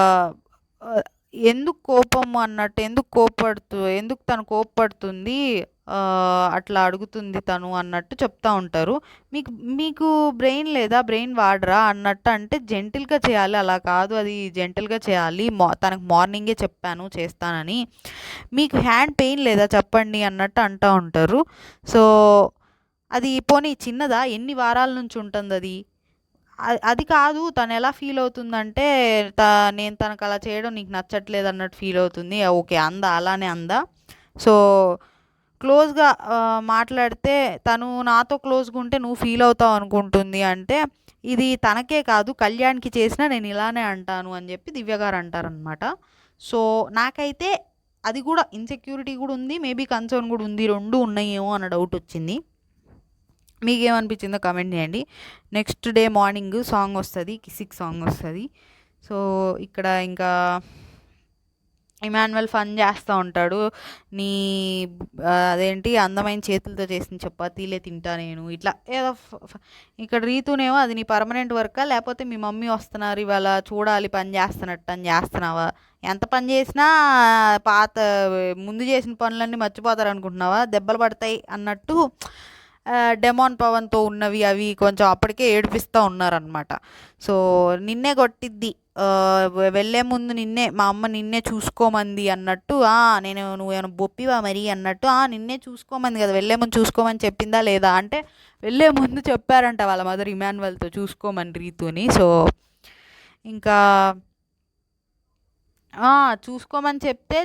ఎందుకు కోపం అన్నట్టు ఎందుకు తను కోప్పడుతుంది, అట్లా అడుగుతుంది తను అన్నట్టు చెప్తా ఉంటారు. మీకు బ్రెయిన్ లేదా, బ్రెయిన్ వాడరా అన్నట్టు అంటే జెంటిల్‌గా చేయాలి, అలా కాదు అది జెంటిల్‌గా చేయాలి. తనకు మార్నింగే చెప్పాను చేస్తానని. మీకు హ్యాండ్ పెయిన్ లేదా చెప్పండి అన్నట్టు అంటూ ఉంటారు. సో, అది పోనీ చిన్నదా? ఎన్ని వారాల నుంచి ఉంటుందది? అది కాదు తను ఎలా ఫీల్ అవుతుందంటే నేను తనకు అలా చేయడం నీకు నచ్చట్లేదు అన్నట్టు ఫీల్ అవుతుంది. ఓకే అందా, అలానే అందా. సో, క్లోజ్‌గా మాట్లాడితే తను నాతో క్లోజ్‌గా ఉంటే నువ్వు ఫీల్ అవుతావు అనుకుంటుంది అంటే, ఇది తనకే కాదు కళ్యాణ్‌కి చేసినా నేను ఇలానే అంటాను అని చెప్పి దివ్య గారు అంటారనమాట. సో, నాకైతే అది కూడా ఇన్సెక్యూరిటీ కూడా ఉంది. మేబీ కన్సర్న్ కూడా ఉంది. 2 ఉన్నాయేమో అన్న డౌట్ వచ్చింది. మీకేమనిపించిందో కమెంట్ చేయండి. నెక్స్ట్ డే మార్నింగ్ సాంగ్ వస్తుంది, కిసిక్ సాంగ్ వస్తుంది. సో, ఇక్కడ ఇంకా ఇమాన్యువల్ ఫన్ చేస్తూ ఉంటాడు. అదేంటి అందమైన చేతులతో చేసిన చపాతీలే తింటా నేను ఇట్లా ఏదో ఇక్కడ రీతునేమో అది నీ పర్మనెంట్ వర్కా లేకపోతే మీ మమ్మీ వస్తున్నారు ఇవాళ చూడాలి పని చేస్తున్నట్టు అని చేస్తున్నావా, ఎంత పని చేసినా పాత ముందు చేసిన పనులన్నీ మర్చిపోతారు అనుకుంటున్నావా, దెబ్బలు పడతాయి అన్నట్టు డెమాన్ పవన్తో ఉన్నవి అవి కొంచెం అప్పటికే ఏడిపిస్తూ ఉన్నారనమాట. సో, నిన్నే కొట్టిద్ది, వెళ్ళే ముందు మా అమ్మ నిన్నే చూసుకోమంది అన్నట్టు, నువ్వేమైనా బొప్పివా మరి అన్నట్టు, నిన్నే చూసుకోమంది కదా, వెళ్ళే ముందు చూసుకోమని చెప్పిందా లేదా అంటే వెళ్ళే ముందు చెప్పారంట వాళ్ళ మదర్ ఇమాన్యువల్తో చూసుకోమని రీతుని. సో, ఇంకా చూసుకోమని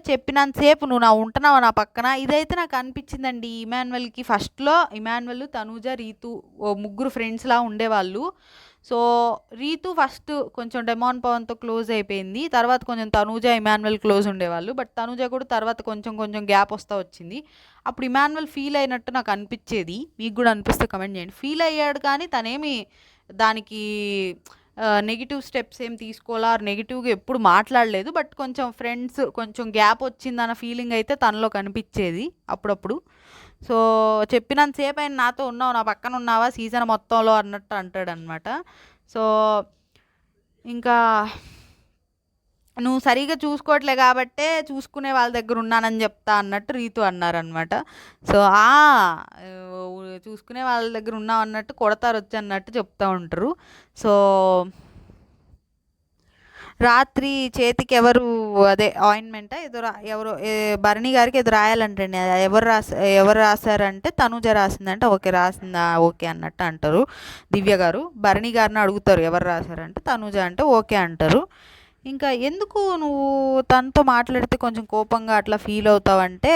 చెప్పినంతసేపు నువ్వు ఉంటున్నావా నా పక్కన, ఇదైతే నాకు అనిపించిందండి. ఇమాన్యువల్కి ఫస్ట్లో ఇమాన్యువల్, తనూజ, రీతు ముగ్గురు ఫ్రెండ్స్లా ఉండేవాళ్ళు. సో, రీతు ఫస్ట్ కొంచెం డెమాన్ పవన్తో క్లోజ్ అయిపోయింది. తర్వాత కొంచెం తనూజ, ఇమాన్యువల్ క్లోజ్ ఉండేవాళ్ళు. బట్ తనూజ కూడా తర్వాత కొంచెం కొంచెం గ్యాప్ వస్తూ వచ్చింది. అప్పుడు ఇమాన్యువల్ ఫీల్ అయినట్టు నాకు అనిపించేది. మీకు కూడా అనిపిస్తే కమెంట్ చేయండి. ఫీల్ అయ్యాడు కానీ తనేమి దానికి నెగిటివ్ స్టెప్స్ ఏం తీసుకోవాలా, నెగిటివ్గా ఎప్పుడు మాట్లాడలేదు. బట్ కొంచెం ఫ్రెండ్స్ కొంచెం గ్యాప్ వచ్చిందన్న ఫీలింగ్ అయితే తనలో కనిపించేది అప్పుడప్పుడు. సో, చెప్పినంతసేపు ఆయన నాతో ఉన్నావు, నా పక్కన ఉన్నావా సీజన్ మొత్తంలో అన్నట్టు అంటాడనమాట. సో, ఇంకా నువ్వు సరిగా చూసుకోవట్లే కాబట్టే చూసుకునే వాళ్ళ దగ్గర ఉన్నానని చెప్తా అన్నట్టు రీతు అన్నారనమాట. సో, చూసుకునే వాళ్ళ దగ్గర ఉన్నావు అన్నట్టు కొడతారు వచ్చి అన్నట్టు చెప్తూ ఉంటారు. సో, రాత్రి చేతికి అదే ఆయింట్మెంటా ఎవరో భరణి గారికి ఏదో రాయాలంటండి. ఎవరు రాశారంటే తనుజ రాసిందంటే ఓకే రాసిందా ఓకే అన్నట్టు అంటారు దివ్య గారు. భరణి గారిని అడుగుతారు ఎవరు రాశారంటే తనుజ అంటే ఓకే అంటారు. ఇంకా ఎందుకు నువ్వు తనతో మాట్లాడితే కొంచెం కోపంగా అట్లా ఫీల్ అవుతావంటే,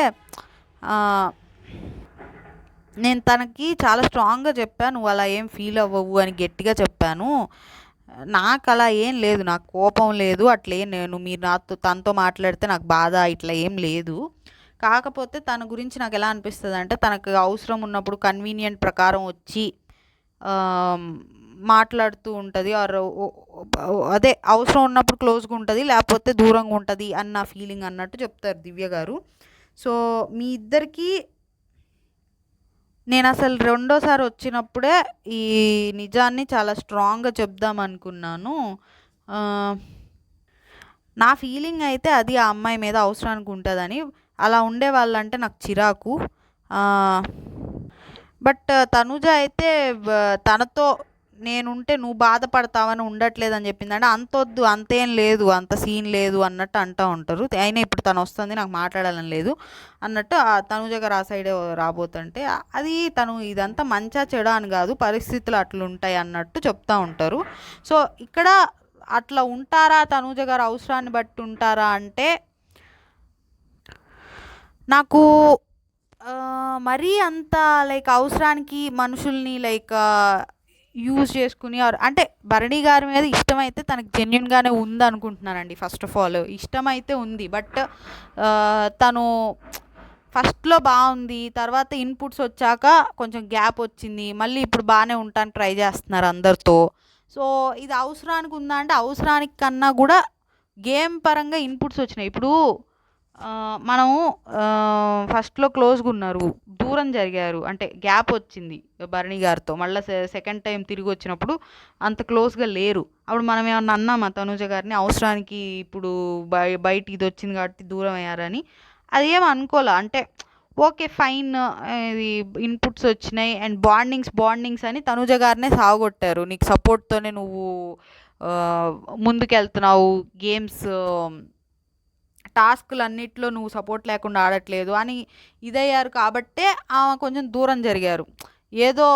నేను తనకి చాలా స్ట్రాంగ్గా చెప్పాను నువ్వు అలా ఏం ఫీల్ అవ్వవు అని గట్టిగా చెప్పాను. నాకు అలా ఏం లేదు, నాకు కోపం లేదు, అట్లేం మీరు తనతో మాట్లాడితే నాకు బాధ ఇట్లా ఏం లేదు. కాకపోతే తన గురించి నాకు ఎలా అనిపిస్తుంది అంటే తనకు అవసరం ఉన్నప్పుడు కన్వీనియంట్ ప్రకారం వచ్చి మాట్లాడుతూ ఉంటుంది. అదే అవసరం ఉన్నప్పుడు క్లోజ్గా ఉంటుంది, లేకపోతే దూరంగా ఉంటుంది అన్న ఫీలింగ్ అన్నట్టు చెప్తారు దివ్య గారు. సో, మీ ఇద్దరికి నేను అసలు రెండోసారి వచ్చినప్పుడే ఈ నిజాన్ని చాలా స్ట్రాంగ్గా చెప్దాం అనుకున్నాను. నా ఫీలింగ్ అయితే అది ఆ అమ్మాయి మీద అవసరానికి ఉంటుందని. అలా ఉండే వాళ్ళంటే నాకు చిరాకు. బట్ తనుజ అయితే తనతో నేనుంటే నువ్వు బాధపడతావని ఉండట్లేదని చెప్పింది. అంటే అంతొద్దు, అంతేం లేదు, అంత సీన్ లేదు అన్నట్టు అంటూ ఉంటారు. అయినా ఇప్పుడు తను వస్తుంది, నాకు మాట్లాడాలని లేదు అన్నట్టు తనుజ గారు ఆ సైడే రాబోతుంటే అది తను ఇదంతా మంచా చెడా అని కాదు, పరిస్థితులు అట్లుంటాయి అన్నట్టు చెప్తూ ఉంటారు. సో ఇక్కడ అట్లా ఉంటారా, తనుజ గారు అవసరాన్ని బట్టి ఉంటారా అంటే నాకు మరీ అంత లైక్ అవసరానికి మనుషుల్ని లైక్ యూజ్ చేసుకుని అంటే భరణి గారి మీద ఇష్టమైతే తనకు జెన్యున్గానే ఉంది అనుకుంటున్నానండి. ఫస్ట్ ఆఫ్ ఆల్ ఇష్టమైతే ఉంది, బట్ తను ఫస్ట్లో బాగుంది, తర్వాత ఇన్పుట్స్ వచ్చాక కొంచెం గ్యాప్ వచ్చింది, మళ్ళీ ఇప్పుడు బాగానే ఉండటానికి ట్రై చేస్తున్నారు అందరితో. సో ఇది అవసరానికి ఉందా అంటే అవసరానికి కన్నా కూడా గేమ్ పరంగా ఇన్పుట్స్ వచ్చినాయి. ఇప్పుడు మనం ఫస్ట్లో క్లోజ్గా ఉన్నారు, దూరం జరిగారు, అంటే గ్యాప్ వచ్చింది భరణి గారితో, మళ్ళీ సెకండ్ టైం తిరిగి వచ్చినప్పుడు అంత క్లోజ్గా లేరు. అప్పుడు మనం ఏమన్నా అన్నామా తనుజ గారిని అవసరానికి ఇప్పుడు బయట ఇది వచ్చింది కాబట్టి దూరం అయ్యారని? అది ఏం అనుకోలే. అంటే ఓకే ఫైన్, ఇది ఇన్పుట్స్ వచ్చినాయి అండ్ బాండింగ్స్ అని తనుజ గారినే సాగొట్టారు. నీకు సపోర్ట్తోనే నువ్వు ముందుకెళ్తున్నావు, గేమ్స్ టాస్క్లు అన్నిట్లో నువ్వు సపోర్ట్ లేకుండా ఆడట్లేదు అని ఇదయ్యారు కాబట్టే ఆమె కొంచెం దూరం జరిగారు. ఏదో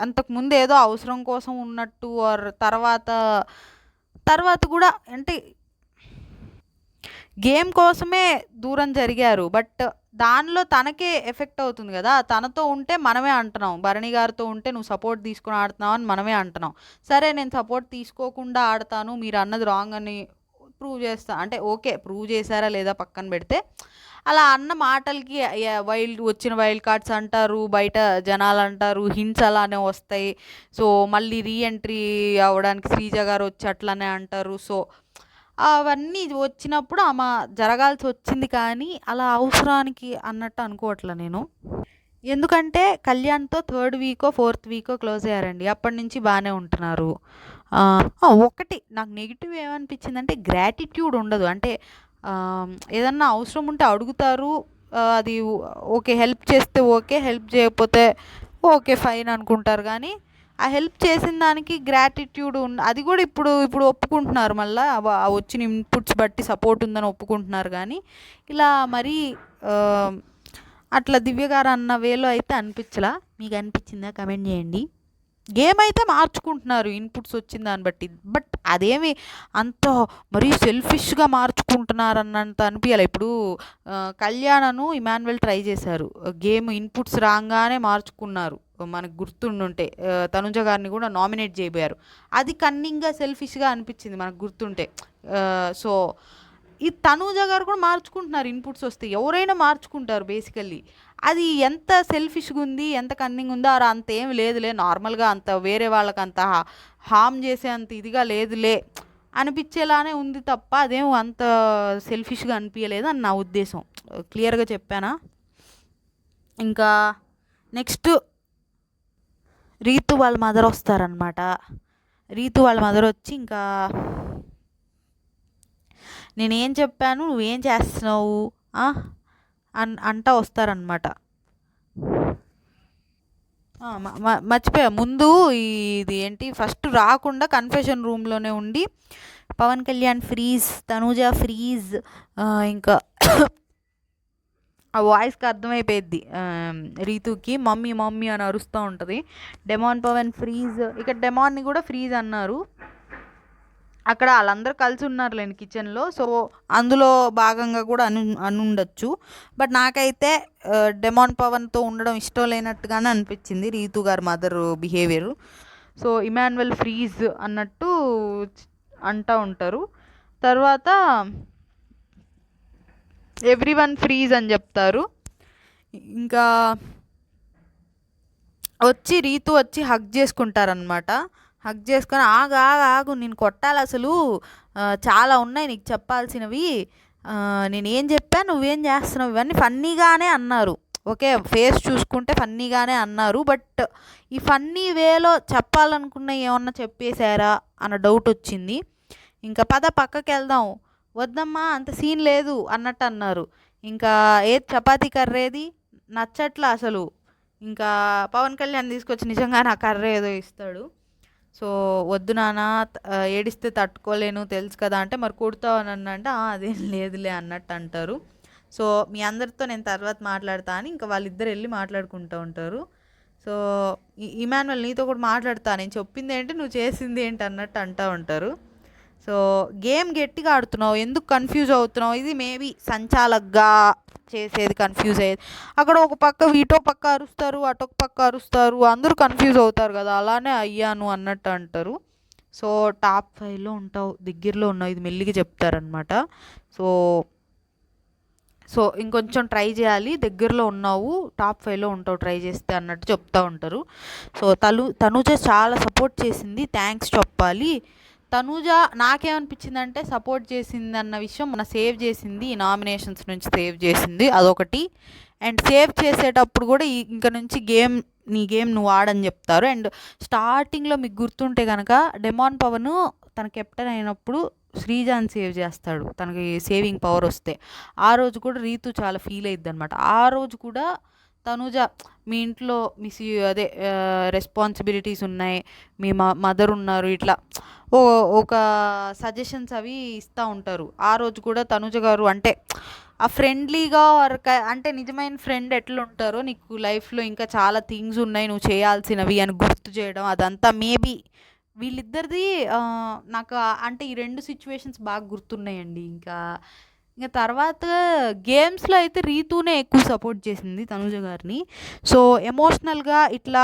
అంతకుముందు ఏదో అవసరం కోసం ఉన్నట్టు తర్వాత తర్వాత కూడా అంటే గేమ్ కోసమే దూరం జరిగారు. బట్ దానిలో తనకే ఎఫెక్ట్ అవుతుంది కదా. తనతో ఉంటే మనమే అంటున్నాం, భరణి గారితో ఉంటే నువ్వు సపోర్ట్ తీసుకుని ఆడుతున్నావు అని మనమే అంటున్నాం. సరే నేను సపోర్ట్ తీసుకోకుండా ఆడతాను, మీరు అన్నది రాంగ్ అని ప్రూవ్ చేస్తా అంటే ఓకే, ప్రూవ్ చేశారా లేదా పక్కన పెడితే, అలా అన్న మాటలకి వచ్చిన వైల్డ్ కార్డ్స్ అంటారు, బయట జనాలు అంటారు, హింట్స్ అలానే వస్తాయి. సో మళ్ళీ రీఎంట్రీ అవ్వడానికి శ్రీజ గారు వచ్చి అట్లనే అంటారు. సో అవన్నీ వచ్చినప్పుడు ఆమె జరగాల్సి వచ్చింది, కానీ అలా అవసరానికి అన్నట్టు అనుకోవట్లే నేను. ఎందుకంటే కళ్యాణ్తో 3rd Vicco 4th Vicco close అయ్యారండి, అప్పటి నుంచి బాగానే ఉంటున్నారు. ఒకటి నాకు నెగిటివ్ ఏమనిపించిందంటే గ్రాటిట్యూడ్ ఉండదు. అంటే ఏదన్నా అవసరం ఉంటే అడుగుతారు, అది ఓకే, హెల్ప్ చేస్తే ఓకే, హెల్ప్ చేయకపోతే ఓకే ఫైన్ అనుకుంటారు. కానీ ఆ హెల్ప్ చేసిన దానికి గ్రాటిట్యూడ్ అది కూడా ఇప్పుడు ఒప్పుకుంటున్నారు, మళ్ళీ వచ్చిన ఇన్పుట్స్ బట్టి సపోర్ట్ ఉందని ఒప్పుకుంటున్నారు. కానీ ఇలా మరీ అట్లా దివ్య గారు అన్న వేలో అయితే అనిపించలా. మీకు అనిపించిందా కమెంట్ చేయండి. గేమ్ అయితే మార్చుకుంటున్నారు ఇన్పుట్స్ వచ్చిన దాన్ని బట్టి, బట్ అదేమి అంత మరీ సెల్ఫిష్గా మార్చుకుంటున్నారు అన్నంత అనిపించాలి. ఇప్పుడు కళ్యాణను ఇమాన్యువల్ ట్రై చేశారు, గేమ్ ఇన్పుట్స్ రాగానే మార్చుకున్నారు, మనకు గుర్తుండుంటే తనుజ గారిని కూడా నామినేట్ చేయబోయారు. అది కన్నింగ్గా సెల్ఫిష్గా అనిపించింది మనకు గుర్తుంటే. సో ఈ తనుజ గారు కూడా మార్చుకుంటున్నారు, ఇన్పుట్స్ వస్తే ఎవరైనా మార్చుకుంటారు బేసికల్లీ. అది ఎంత సెల్ఫిష్గా ఉంది, ఎంత కన్నింగ్ ఉందో అలా అంత ఏం లేదులే, నార్మల్గా అంత వేరే వాళ్ళకి అంత హామ్ చేసే అంత ఇదిగా లేదులే అనిపించేలానే ఉంది తప్ప అదేం అంత సెల్ఫిష్గా అనిపించలేదు అని నా ఉద్దేశం. క్లియర్గా చెప్పానా? ఇంకా నెక్స్ట్ రీతు వాళ్ళ మదర్ వస్తారనమాట. రీతు వాళ్ళ మదర్ వచ్చి ఇంకా నేనేం చెప్పాను నువ్వేం చేస్తున్నావు అంటా వస్తారనమాట. మర్చిపోయా, ముందు ఇది ఏంటి, ఫస్ట్ రాకుండా కన్ఫెషన్ రూమ్లోనే ఉండి పవన్ కళ్యాణ్ ఫ్రీజ్, తనూజ ఫ్రీజ్, ఇంకా ఆ వాయిస్కి అర్థమైపోయిద్ది రీతుకి, మమ్మీ మమ్మీ అని అరుస్తూ ఉంటుంది. డెమాన్ పవన్ ఫ్రీజ్, ఇక్కడ డెమాన్ని కూడా ఫ్రీజ్ అన్నారు. అక్కడ వాళ్ళందరూ కలిసి ఉన్నారులేండి కిచెన్లో, సో అందులో భాగంగా కూడా అనుండొచ్చు. బట్ నాకైతే డెమాన్ పవన్తో ఉండడం ఇష్టం లేనట్టుగానే అనిపించింది రీతు గారి mother behaviour. So Emmanuel freeze అన్నట్టు అంటూ ఉంటారు. తర్వాత ఎవ్రీవన్ ఫ్రీజ్ అని చెప్తారు. ఇంకా వచ్చి రీతు వచ్చి హగ్ చేసుకుంటారనమాట. హగ్ చేసుకొని ఆగు నేను కొట్టాలి, అసలు చాలా ఉన్నాయి నీకు చెప్పాల్సినవి, నేనేం చెప్పా నువ్వేం చేస్తున్నావు, ఇవన్నీ ఫన్నీగానే అన్నారు. ఓకే, ఫేస్ చూసుకుంటే ఫన్నీగానే అన్నారు, బట్ ఈ ఫన్నీ వేలో చెప్పాలనుకున్న ఏమన్నా చెప్పేశారా అన్న డౌట్ వచ్చింది. ఇంకా పద పక్కకెళ్దాం, వద్దమ్మా అంత సీన్ లేదు అన్నట్టు అన్నారు. ఇంకా ఏది చపాతీ కర్రేది నచ్చట్లా అసలు. ఇంకా పవన్ కళ్యాణ్ తీసుకొచ్చి నిజంగా నా కర్ర ఏదో ఇస్తాడు. సో వద్దు నాన్న, ఏడిస్తే తట్టుకోలేను తెలుసు కదా అంటే, మరి కొడతావు నన్ను అంటే, అదేం లేదులే అన్నట్టు అంటారు. సో మీ అందరితో నేను తర్వాత మాట్లాడతా అని ఇంకా వాళ్ళిద్దరు వెళ్ళి మాట్లాడుకుంటూ ఉంటారు. సో ఇమాన్యుల్ నీతో కూడా మాట్లాడతా, నేను చెప్పింది ఏంటి నువ్వు చేసింది ఏంటి అన్నట్టు అంటూ ఉంటారు. సో గేమ్ గట్టిగా ఆడుతున్నావు, ఎందుకు కన్ఫ్యూజ్ అవుతున్నావు, ఇది మేబీ సంచాలక్గా చేసేది కన్ఫ్యూజ్ అయ్యేది. అక్కడ ఒక పక్క ఇటో పక్క అరుస్తారు, అటొక పక్క అరుస్తారు, అందరూ కన్ఫ్యూజ్ అవుతారు కదా, అలానే అయ్యాను అన్నట్టు అంటారు. సో టాప్ 5లో ఉంటావు, దగ్గరలో ఉన్నావు, ఇది మెల్లిగా చెప్తారనమాట. సో సో ఇంకొంచెం ట్రై చేయాలి, దగ్గరలో ఉన్నావు, టాప్ 5లో ఉంటావు ట్రై చేస్తే అన్నట్టు చెప్తూ ఉంటారు. సో తనుజ చాలా సపోర్ట్ చేసింది, థ్యాంక్స్ చెప్పాలి. తనూజ నాకేమనిపించిందంటే సపోర్ట్ చేసింది అన్న విషయం, మన సేవ్ చేసింది, ఈ నామినేషన్స్ నుంచి సేవ్ చేసింది అదొకటి. అండ్ సేవ్ చేసేటప్పుడు కూడా ఇంక నుంచి నీ గేమ్ నువ్వు ఆడని చెప్తారు. అండ్ స్టార్టింగ్లో మీకు గుర్తుంటే కనుక డెమాన్ పవన్ తన కెప్టెన్ అయినప్పుడు శ్రీజాన్ సేవ్ చేస్తాడు, తనకి సేవింగ్ పవర్ వస్తే. ఆ రోజు కూడా రీతు చాలా ఫీల్ అయ్యిద్ది అనమాట. ఆ రోజు కూడా తనుజ మీ ఇంట్లో అదే రెస్పాన్సిబిలిటీస్ ఉన్నాయి, మీ మదర్ ఉన్నారు, ఇట్లా ఒక సజెషన్స్ అవి ఇస్తూ ఉంటారు. ఆ రోజు కూడా తనుజ గారు అంటే ఆ ఫ్రెండ్లీగా అంటే నిజమైన ఫ్రెండ్ ఎట్లా ఉంటారో, నీకు లైఫ్లో ఇంకా చాలా థింగ్స్ ఉన్నాయి నువ్వు చేయాల్సినవి అని గుర్తు చేయడం, అదంతా మేబీ వీళ్ళిద్దరిది నాకు అంటే ఈ 2 సిచ్యువేషన్స్ బాగా గుర్తున్నాయండి. ఇంకా తర్వాత గేమ్స్లో అయితే రీతూనే ఎక్కువ సపోర్ట్ చేసింది తనుజ గారిని. సో ఎమోషనల్గా ఇట్లా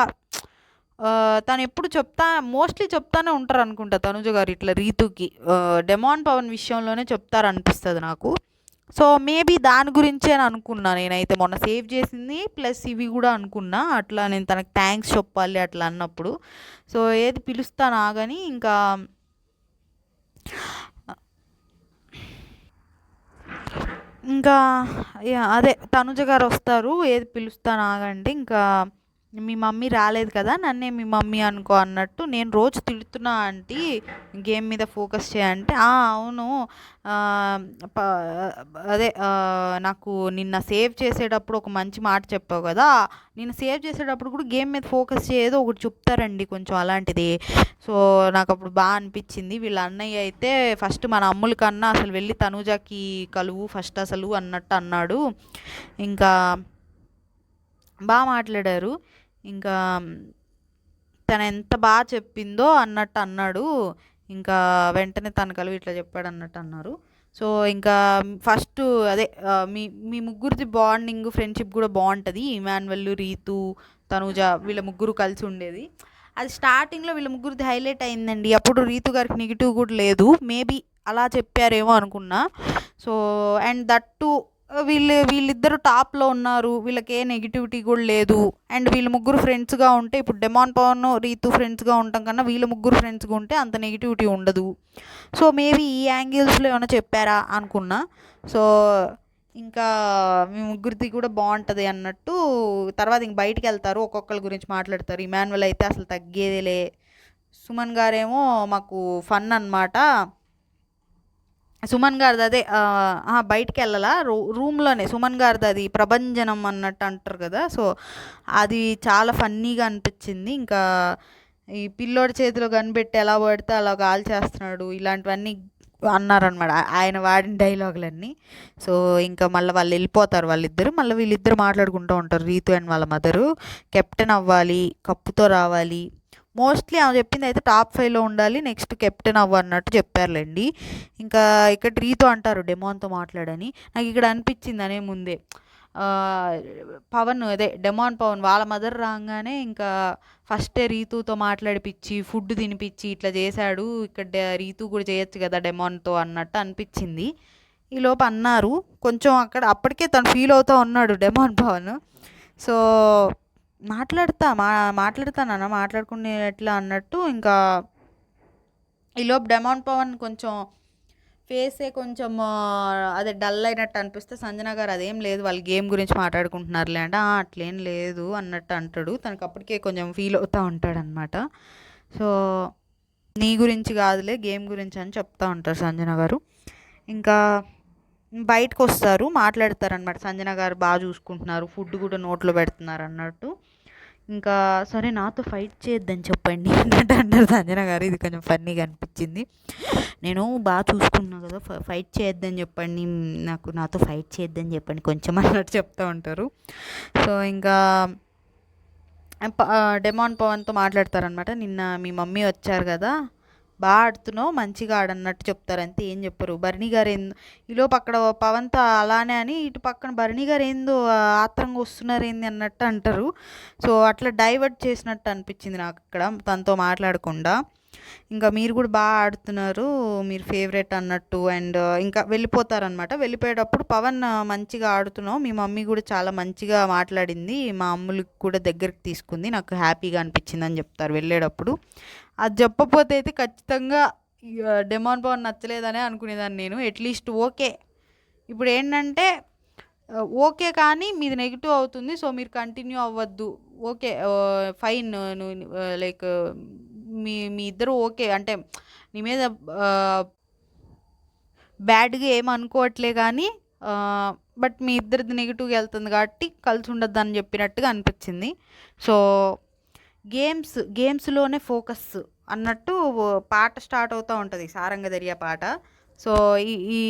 తను ఎప్పుడు మోస్ట్లీ చెప్తానే ఉంటారు అనుకుంటా తనుజ గారు ఇట్లా రీతుకి, డెమాన్ పవన్ విషయంలోనే చెప్తారు అనిపిస్తుంది నాకు. సో మేబీ దాని గురించే అని అనుకున్నా నేనైతే, మొన్న సేవ్ చేసింది ప్లస్ ఇవి కూడా అనుకున్నా, అట్లా నేను తనకు థ్యాంక్స్ చెప్పాలి అట్లా అన్నప్పుడు. సో ఏది పిలుస్తాను ఆగని ఇంకా అదే తనుజ గారు వస్తారు, ఏది పిలుస్తాను ఆగండి, ఇంకా మీ మమ్మీ రాలేదు కదా నన్నే మీ మమ్మీ అనుకో అన్నట్టు, నేను రోజు తిడుతున్నా ఆంటీ గేమ్ మీద ఫోకస్ చేయంటే, అవును అదే నాకు నిన్న సేవ్ చేసేటప్పుడు ఒక మంచి మాట చెప్పావు కదా, నిన్ను సేవ్ చేసేటప్పుడు కూడా గేమ్ మీద ఫోకస్ చేయదో ఒకటి చెప్తారండి కొంచెం అలాంటిది. సో నాకు అప్పుడు బాగా అనిపించింది, వీళ్ళ అన్నయ్య అయితే ఫస్ట్ మన అమ్ముల కన్నా అసలు వెళ్ళి తనుజకి కలువు ఫస్ట్ అసలు అన్నట్టు అన్నాడు. ఇంకా బాగా మాట్లాడారు. ఇంకా తను ఎంత బాగా చెప్పిందో అన్నట్టు అన్నాడు. ఇంకా వెంటనే తన కలివి ఇట్లా చెప్పాడు అన్నట్టు అన్నారు. సో ఇంకా ఫస్ట్ అదే మీ ముగ్గురిది బాండింగ్ ఫ్రెండ్షిప్ కూడా బాగుంటుంది, ఇమాన్యుల్, రీతు, తనుజ వీళ్ళ ముగ్గురు కలిసి ఉండేది. అది స్టార్టింగ్లో వీళ్ళ ముగ్గురిది హైలైట్ అయిందండి. అప్పుడు రీతు గారికి నెగిటివ్ కూడా లేదు, మేబీ అలా చెప్పారేమో అనుకున్నా. సో అండ్ దట్టు వీళ్ళిద్దరు టాప్లో ఉన్నారు, వీళ్ళకి ఏ నెగిటివిటీ కూడా లేదు. అండ్ వీళ్ళ ముగ్గురు ఫ్రెండ్స్గా ఉంటే, ఇప్పుడు డెమాన్ పవన్ రీతు ఫ్రెండ్స్గా ఉంటాం కన్నా వీళ్ళ ముగ్గురు ఫ్రెండ్స్గా ఉంటే అంత నెగిటివిటీ ఉండదు. సో మేబీ ఈ యాంగిల్స్లో ఏమైనా చెప్పారా అనుకున్నా. సో ఇంకా మీ ముగ్గురిది కూడా బాగుంటుంది అన్నట్టు. తర్వాత ఇంక బయటికి వెళ్తారు, ఒక్కొక్కరి గురించి మాట్లాడతారు. ఇమాన్యుల్ అయితే అసలు తగ్గేదేలే, సుమన్ గారేమో మాకు ఫన్ అనమాట. సుమన్ గారిది అదే బయటికి వెళ్ళాలా, రూమ్లోనే సుమన్ గారిది అది ప్రభంజనం అన్నట్టు అంటారు కదా. సో అది చాలా ఫన్నీగా అనిపించింది. ఇంకా ఈ పిల్లోడి చేతిలో కనిపెట్టి ఎలా పడితే అలా గాల్ చేస్తున్నాడు, ఇలాంటివన్నీ అన్నారనమాట ఆయన వాడిన డైలాగులన్నీ. సో ఇంకా మళ్ళీ వాళ్ళు వెళ్ళిపోతారు వాళ్ళిద్దరు, మళ్ళీ వీళ్ళిద్దరు మాట్లాడుకుంటూ ఉంటారు, రీతు అండ్ వాళ్ళ మదరు. కెప్టెన్ అవ్వాలి, కప్పుతో రావాలి, మోస్ట్లీ ఆమె చెప్పింది అయితే టాప్ 5లో ఉండాలి, నెక్స్ట్ కెప్టెన్ అవ్వన్నట్టు చెప్పారులేండి. ఇంకా ఇక్కడ రీతు అంటారు డెమాన్తో మాట్లాడని, నాకు ఇక్కడ అనిపించింది అనే ముందే పవన్ అదే డెమాన్ పవన్ వాళ్ళ మదర్ రాగానే ఇంకా ఫస్టే రీతుతో మాట్లాడిపించి ఫుడ్ తినిపించి ఇట్లా చేశాడు, ఇక్కడ రీతు కూడా చేయొచ్చు కదా డెమాన్తో అన్నట్టు అనిపించింది. ఈలోపు అన్నారు కొంచెం అప్పటికే తను ఫీల్ అవుతూ ఉన్నాడు డెమాన్ పవన్. సో మాట్లాడతానన్నా మాట్లాడుకునే ఎట్లా అన్నట్టు. ఇంకా ఈలోపు డెమాన్ పవన్ కొంచెం ఫేసే కొంచెం అదే డల్ అయినట్టు అనిపిస్తే సంజన గారు అదేం లేదు వాళ్ళ గేమ్ గురించి మాట్లాడుకుంటున్నారులే అంటే, అట్లేం లేదు అన్నట్టు అంటాడు. తనకు అప్పటికే కొంచెం ఫీల్ అవుతూ ఉంటాడనమాట. సో నీ గురించి కాదులే గేమ్ గురించి అని చెప్తా ఉంటారు సంజన గారు. ఇంకా బయటకు వస్తారు, మాట్లాడతారనమాట. సంజన గారు బాగా చూసుకుంటున్నారు, ఫుడ్ కూడా నోట్లో పెడుతున్నారు అన్నట్టు. ఇంకా సరే నాతో ఫైట్ చేయొద్దని చెప్పండి అన్నట్టు అంటారు సంజన గారు. ఇది కొంచెం ఫన్నీగా అనిపించింది. నేను బాగా చూసుకున్నా కదా, ఫైట్ చేయొద్దని చెప్పండి, నాతో ఫైట్ చేయొద్దని చెప్పండి కొంచెం అన్నట్టు చెప్తూ ఉంటారు. సో ఇంకా డెమాన్ పవన్తో మాట్లాడతారనమాట. నిన్న మీ మమ్మీ వచ్చారు కదా, బాగా ఆడుతున్నావు, మంచిగా ఆడన్నట్టు చెప్తారు, అంతే, ఏం చెప్పరు. భరణి గారు ఈలోపు అక్కడ పవన్తో అలానే అని ఇటు పక్కన భరణి గారు ఏందో ఆత్రంగా వస్తున్నారు ఏంది అన్నట్టు అంటారు. సో అట్లా డైవర్ట్ చేసినట్టు అనిపించింది నాకు ఇక్కడ తనతో మాట్లాడకుండా. ఇంకా మీరు కూడా బాగా ఆడుతున్నారు, మీరు ఫేవరెట్ అన్నట్టు. అండ్ ఇంకా వెళ్ళిపోతారనమాట. వెళ్ళిపోయేటప్పుడు పవన్ మంచిగా ఆడుతున్నావు, మీ మమ్మీ కూడా చాలా మంచిగా మాట్లాడింది, మా అమ్ములకి కూడా దగ్గరికి తీసుకుంది, నాకు హ్యాపీగా అనిపించింది అని చెప్తారు వెళ్ళేటప్పుడు. అది చెప్పకపోతే అయితే ఖచ్చితంగా డెమాన్ పవన్ నచ్చలేదనే అనుకునేదాన్ని నేను. అట్లీస్ట్ ఓకే, ఇప్పుడు ఏంటంటే ఓకే కానీ మీది నెగిటివ్ అవుతుంది, సో మీరు కంటిన్యూ అవ్వద్దు, ఓకే ఫైన్, లైక్ మీ ఇద్దరు ఓకే అంటే నీ మీద బ్యాడ్గా ఏమనుకోవట్లే కానీ బట్ మీ ఇద్దరిది నెగిటివ్గా వెళ్తుంది కాబట్టి కలిసి ఉండద్దు అని చెప్పినట్టుగా అనిపించింది. సో గేమ్స్లోనే ఫోకస్ అన్నట్టు పాట స్టార్ట్ అవుతూ ఉంటుంది, సారంగ దర్యా పాట. సో ఈ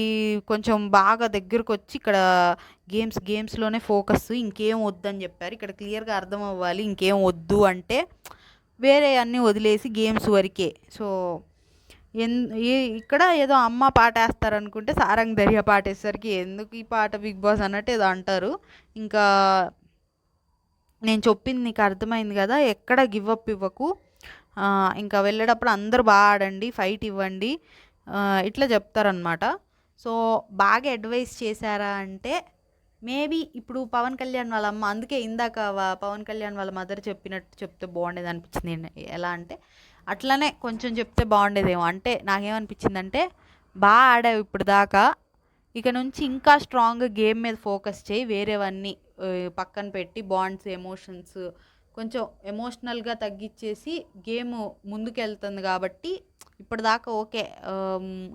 కొంచెం బాగా దగ్గరకు వచ్చి ఇక్కడ గేమ్స్లోనే ఫోకస్, ఇంకేం వద్దు అని చెప్పారు. ఇక్కడ క్లియర్గా అర్థం అవ్వాలి, ఇంకేం వద్దు అంటే వేరే అన్నీ వదిలేసి గేమ్స్ వరకే. సో ఇక్కడ ఏదో అమ్మ పాట వేస్తారనుకుంటే సారంగ్ దర్యా పాట వేసేసరికి ఎందుకు ఈ పాట బిగ్ బాస్ అన్నట్టు ఏదో అంటారు. ఇంకా నేను చెప్పింది నీకు అర్థమైంది కదా, ఎక్కడ గివ్ అప్ ఇవ్వకు, ఇంకా వెళ్ళేటప్పుడు అందరూ బాగా ఆడండి, ఫైట్ ఇవ్వండి, ఇట్లా చెప్తారనమాట. సో బాగా అడ్వైస్ చేశారా అంటే మేబీ ఇప్పుడు పవన్ కళ్యాణ్ వాళ్ళ అమ్మ, అందుకే ఇందాక పవన్ కళ్యాణ్ వాళ్ళ మదర్ చెప్పినట్టు చెప్తే బాగుండేది అనిపించింది. ఎలా అంటే అట్లనే కొంచెం చెప్తే బాగుండేదేమో. అంటే నాకేమనిపించిందంటే బాగా ఆడావు ఇప్పుడు దాకా, ఇక నుంచి ఇంకా స్ట్రాంగ్గా గేమ్ మీద ఫోకస్ చేయి, వేరేవన్నీ పక్కన పెట్టి బాండ్స్, ఎమోషన్స్ కొంచెం ఎమోషనల్గా తగ్గించేసి గేమ్ ముందుకెళ్తుంది కాబట్టి ఇప్పటిదాకా ఓకే,